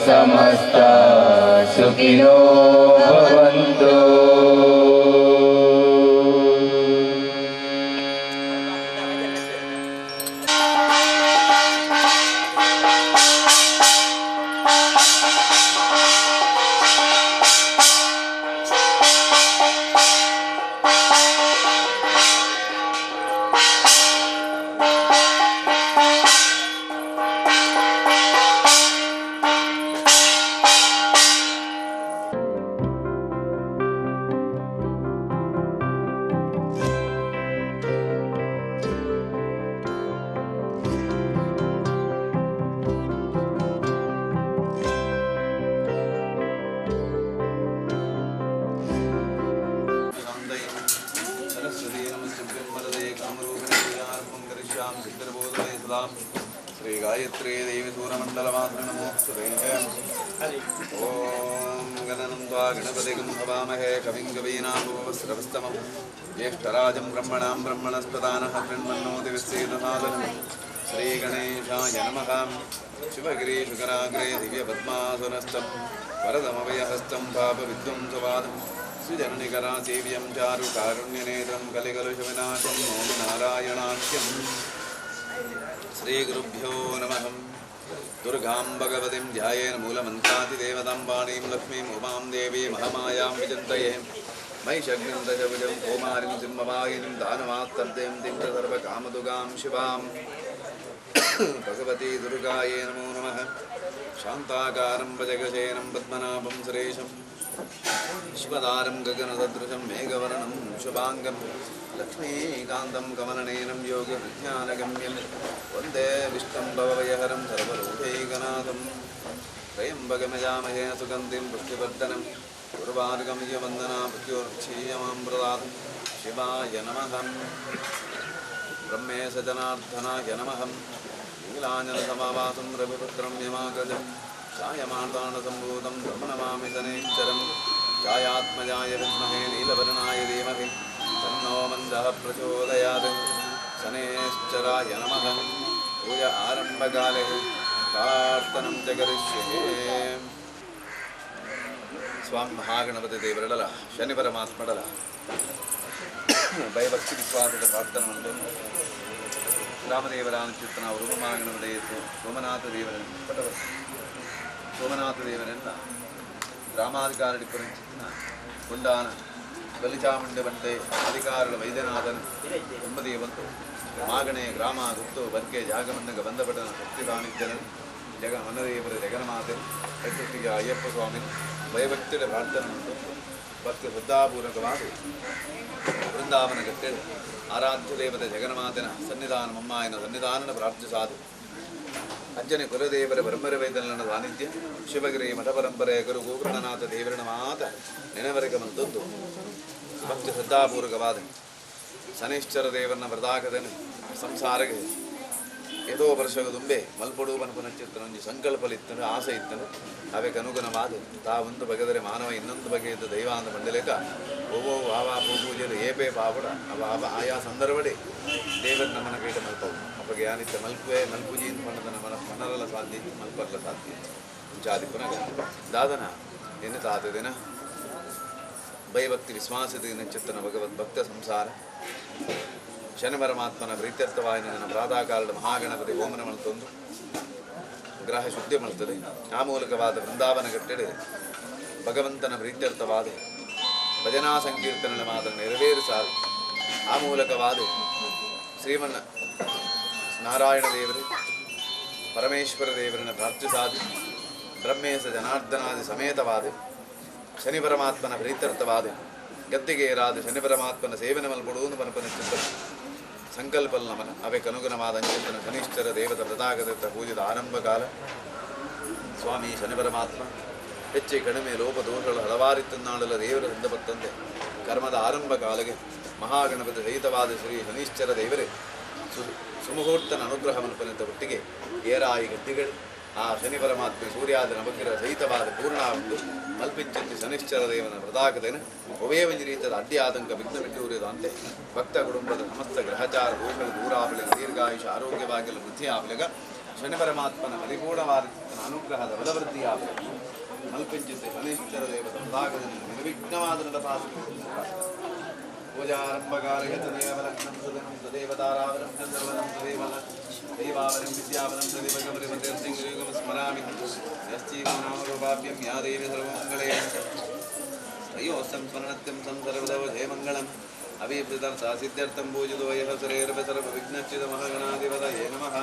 ಸಮಸ್ತ ಸುಖಿನೋ ಭವಂತು. श्री गायत्री देवी सूरमंडलमात्र नमोस्तुते। ओम गणनं त्वा गणपतिं हवामहे कविं कवीनामुपस्रवस्तमं ज्येष्ठराजं ब्रह्मणां ब्रह्मणस्पदानः शृण्वन्नोति विश्वेदसादनम्। श्रीगणेशाय नमः। शिवगिरीशुकराग्रे दिव्यपद्मासनस्थं वरदमभयहस्तं पापविध्वंसवादं श्रीजननिकरासेव्यं चारुकारुण्यनेत्रं कलिकलुषविनाशं नौमि नारायणाख्यम्। श्रीगुरुभ्यो नमः। दुर्गां भगवतीं ध्यायेन मूलमन्त्रातिदेवतां वाणीं लक्ष्मीम् उमां देवीं महामायां विचिन्तये। महिषग्निं दशभुजं कौमारीं सिंहवाहिनीं दानवात्तर्दें सर्वकामदुगां शिवां भगवती दुर्गायै नमो नमः। शान्ताकारं भजगशयनं पद्मनाभं सुरेशं विश्वदारं गगनसदृशं मेघवर्णं शुभाङ्गं लक्ष्मीकान्तं कमलनयनं योगविज्ञानगम्यं वन्दे विष्णुं भवभयहरं सर्वलोकैकनाथं। त्र्यम्बकमजामहे सुगन्धिं पुष्टिवर्धनं उर्वारुकमियवन्दना मृत्योर्क्षीयमामृतात्। शिवाय नमः। ब्रह्मेश जनार्दनाय नमः। नीलाञ्जनसमावासं रविपुत्रं यमाग्रजं छायमार्ताण्डसम्भूतं ब्रह्मणमामि शनैश्चरं। छायात्मजाय विद्महे नीलवर्णाय धीमहि तन्नो मन्दः प्रचोदयात्। शनैश्चराय नमः। पूजा आरम्भकाले प्रार्थनं च करिष्ये। स्वामी ಮಹಾಗಣಪತಿ ದೇವರಡಲ ಶನಿ ಪರಮಾತ್ಮಡಲ ಭಯಭಕ್ತಿ ವಿಶ್ವಾಸದ ಪ್ರಾರ್ಥನೆ ಮಾಡಿತು. ರಾಮದೇವರ ಅನುಚಿತ್ತನ ರೂಪಮಾಗಣಪತಿಯಿತ್ತು. ಸೋಮನಾಥ ದೇವರೆಲ್ಲ ಗ್ರಾಮಾಧಿಕಾರಡಿ ಪುರಂಚಿತ್ತಿನ ಕೊಂಡಾನ ಬಲಿಚಾಮುಂಡೆ ಬಂಡೆ ಅಧಿಕಾರಗಳ ವೈದ್ಯನಾಥನ ನೆಮ್ಮದಿಗೆ ಬಂತು. ಮಾಗಣೆ ಗ್ರಾಮ ಗುತ್ತು ಬದುಕೆ ಜಾಗಮನ್ನಗ ಬಂಧಪಟ್ಟನ ಶಕ್ತಿ ಸಾನ್ನಿಧ್ಯನ ಜಗ ಮನದೇವರ ಜಗನ್ಮಾತೆ ಹೆಸರಿಗೆ ಅಯ್ಯಪ್ಪ ಸ್ವಾಮಿ ಭಯಭಕ್ತಿಯ ಪ್ರಾರ್ಥನೆ ಉಂಟು. ಭಕ್ತಿ ಶ್ರದ್ಧಾಪೂರ್ವಕವಾಗಿ ಬೃಂದಾವನ ಗಟ್ಟೆಡು ಆರಾಧ್ಯ ದೇವತೆ ಜಗನ್ಮಾತೆನ ಸನ್ನಿಧಾನ ಮಮ್ಮಾಯನ ಸನ್ನಿಧಾನನ ಪ್ರಾರ್ಥಿಸಾದು. ಅಂಜನೆ ಕುಲದೇವರ ಬ್ರಹ್ಮರ ವೈದಲನ ಸಾನ್ನಿಧ್ಯ ಶಿವಗಿರಿ ಮಠ ಪರಂಪರೆ ಗುರು ಗೋಕರ್ಣನಾಥ ದೇವರನ ಮಾತ ನೆನವರೆಗೆ ಬಂದದ್ದು. ಭಕ್ತಿ ಶ್ರದ್ಧಾಪೂರ್ವಕವಾದ ಶನೈಶ್ಚರ ದೇವರನ್ನ ವ್ರತಾಗದನು ಸಂಸಾರಗೆ ಏದೋ ವರ್ಷಗ ತುಂಬೆ ಮಲ್ಪಡು ಪನಪನಚ್ಚಿತ್ತನೊಂದು ಸಂಕಲ್ಪಲಿತ್ತನು ಆಸೆ ಇತ್ತನು. ಅವಕ್ಕೆ ಅನುಗುಣವಾದ ತಾವೊಂದು ಬಗೆದರೆ ಮಾನವ ಇನ್ನೊಂದು ಬಗೆಯಿದ್ದ ದೈವ ಅಂತ ಬಂಡಲೇಕ ಓವೋ ಆವಾ ಪೂಜೆಲು ಏಪೇ ಪಾಪಡ ಅವ ಆಯಾ ಸಂದರ್ಭಡೆ ದೇವರ ನಮ್ಮನ ಕೈಟ ಮಲ್ಪವು ಅಪ್ಪಗೆ ಯಾನಿತ್ತ ಮಲ್ಪುವೆ ಮಲ್ಪುಜಿ ಅಂತ ಪಣ್ಣದ ನಮ್ಮನ ಪನ್ನರಲ್ಲ ಸಾಧ್ಯ ಮಲ್ಪರ್ಲ ಸಾಧ್ಯ ಜಾತಿ ಪುನಗ ದಾದನ ಎನ್ನು ತಾತ ದಿನ ಭಯಭಕ್ತಿ ವಿಶ್ವಾಸದಿಂದ ಚಿತ್ತನ ಭಗವದ್ ಭಕ್ತ ಸಂಸಾರ ಶನಿ ಪರಮಾತ್ಮನ ಪ್ರೀತ್ಯರ್ಥವಾಗಿ ನನ್ನ ಪ್ರಾತಃಕಾಲದ ಮಹಾಗಣಪತಿ ಹೋಮನವನ್ನು ತಂದು ಗ್ರಹ ಶುದ್ಧಿ ಮಾಡುತ್ತದೆ. ಆ ಮೂಲಕವಾದ ಬೃಂದಾವನ ಕಟ್ಟಡೆ ಭಗವಂತನ ಪ್ರೀತ್ಯರ್ಥವಾದ ಭಜನಾ ಸಂಕೀರ್ತನ ಮಾತ್ರ ನೆರವೇರಿಸಾದು. ಆ ಮೂಲಕವಾದ ಶ್ರೀಮನ್ನ ನಾರಾಯಣ ದೇವರು ಪರಮೇಶ್ವರ ದೇವರನ್ನು ಪ್ರಾರ್ಥಿಸಾದು. ಬ್ರಹ್ಮೇಶ ಜನಾರ್ದನಾದಿ ಸಮೇತವಾದ ಶನಿ ಪರಮಾತ್ಮನ ಪ್ರೀತ್ಯರ್ಥವಾದ ಗದ್ದಿಗೆ ಏರಾದ ಶನಿ ಪರಮಾತ್ಮನ ಸೇವನೆ ಮಲ್ಪಡುವುದು ಪನಪನ ಚಿತ್ರ ಸಂಕಲ್ಪಲ್ ನಮನ ಅವಕ್ಕೆ ಅನುಗುಣವಾದ ಅಂಚಿತನ ಶನಿಶ್ಚರ ದೇವತ ವ್ರತಾಗತ ಪೂಜೆದ ಆರಂಭ ಕಾಲ ಸ್ವಾಮಿ ಶನಿ ಪರಮಾತ್ಮ ಹೆಚ್ಚೆ ಕಡಿಮೆ ಲೋಪ ದೋಷಗಳು ಹಲವಾರಿತ್ತನ್ನಾಡಲ ದೇವರ ಸಿದ್ಧಪತ್ತಂತೆ ಕರ್ಮದ ಆರಂಭ ಕಾಲಗೆ ಮಹಾಗಣಪತಿ ಸಹಿತವಾದ ಶ್ರೀ ಶನಿಶ್ಚರ ದೇವರೇ ಸುಮುಹೂರ್ತನ ಅನುಗ್ರಹ ಮಲ್ಪನಿದ್ದ ಒಟ್ಟಿಗೆ ಏರಾಯಿ ಗದ್ದಿಗಳು ಆ ಶನಿ ಪರಮಾತ್ಮ ಸೂರ್ಯಾದ ನವಗ್ರಹ ಸಹಿತವಾದ ಪೂರ್ಣಾವತ್ತು ಮಲ್ಪಿಂಚಂತಿ ಶನಿಶ್ಚರ ದೇವನ ವ್ರತಾಗತೇನೆ ಒವೇ ಒಂದು ರೀತಿಯ ಅಡ್ಡಿ ಆತಂಕ ವಿಘ್ನ ಬಿಟ್ಟುವುದು ಅಂತೆ ಭಕ್ತ ಕುಟುಂಬದ ಸಮಸ್ತ ಗ್ರಹಚಾರ ದೋಷಗಳು ದೂರಾಗಲಿಗ ದೀರ್ಘಾಯುಷ ಆರೋಗ್ಯವಾಗಿಲ್ಲ ವೃದ್ಧಿ ಆಗಲಿಗ ಶನಿ ಪರಮಾತ್ಮನ ಪರಿಪೂರ್ಣವಾದ ಅನುಗ್ರಹದ ಬಲವೃದ್ಧಿಯಾಗಬೇಕು. ಮಲ್ಪಿಂಚಿತೆ ಶನೇಶ್ವರ ದೇವರ ಭಾಗದಲ್ಲಿ ನಿರ್ವಿಘ್ನವಾದ ನಡಪಾಸು ಪೂಜಾರಂಭಕಾಲೇ ತದೇವಲಗ್ನಂ ಸುದನಂ ತದೇವತಾರಾವರಂ ಚಂದ್ರವನಂ ತದೇವಲ ದೈವಾವರಂ ವಿದ್ಯಾವರಂ ತದೇವಗಮರಿಮತಿರ್ಸಿಂಗಯುಗಂ ಸ್ಮರಾಮಿ ಯಶ್ಚೀವಂ ನಾಮರೂಪಾಭ್ಯಂ ಯಾ ದೇವಿ ಸರ್ವಮಂಗಳೇ ಅಯ್ಯೋ ಸಂಸ್ಮರಣತ್ಯಂ ಸಂಸರ್ವದವ ಜಯಮಂಗಳಂ ಅಭಿವೃದ್ಧರ್ಥಾ ಸಿದ್ಧಾರ್ಥಂ ಪೂಜಿತೋ ಯಃ ಸರೇರ್ವ ಸರ್ವ ವಿಘ್ನಚ್ಛಿದ ಮಹಾಗಣಾಧಿಪತಯೇ ನಮಃ.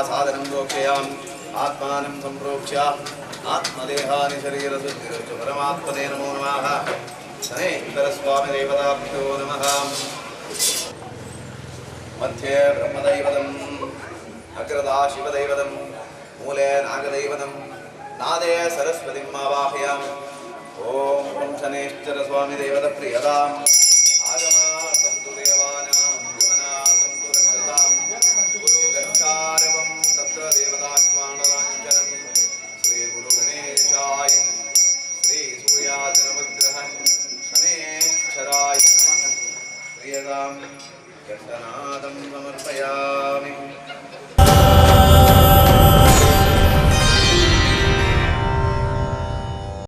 साधनं प्रोक्षयाम आत्मानं संप्रोक्ष्य आत्मदेहानि शरीरशुद्धिरश्च परमात्मने नमो नमः. शनेश्वरस्वामी देवताभ्यो नमः. मध्ये ब्रह्मदैवतम् अग्रदा शिवदैवतम् मूले नागदैवतम् नादे सरस्वतीम् आवाहयामि. ओम शनेश्वरस्वामी देवतप्रियताम् आगमार्थं तु देवानां जीवनार्थं तु रक्षताम् गुरुगच्छारवं तत्र देवतात्मानलाञ्छनं श्रीगुरुगणेशाय श्रीसूर्यादिनवग्रह शनेश्वराय नमः. प्रियतां घण्टनादं समर्पयामि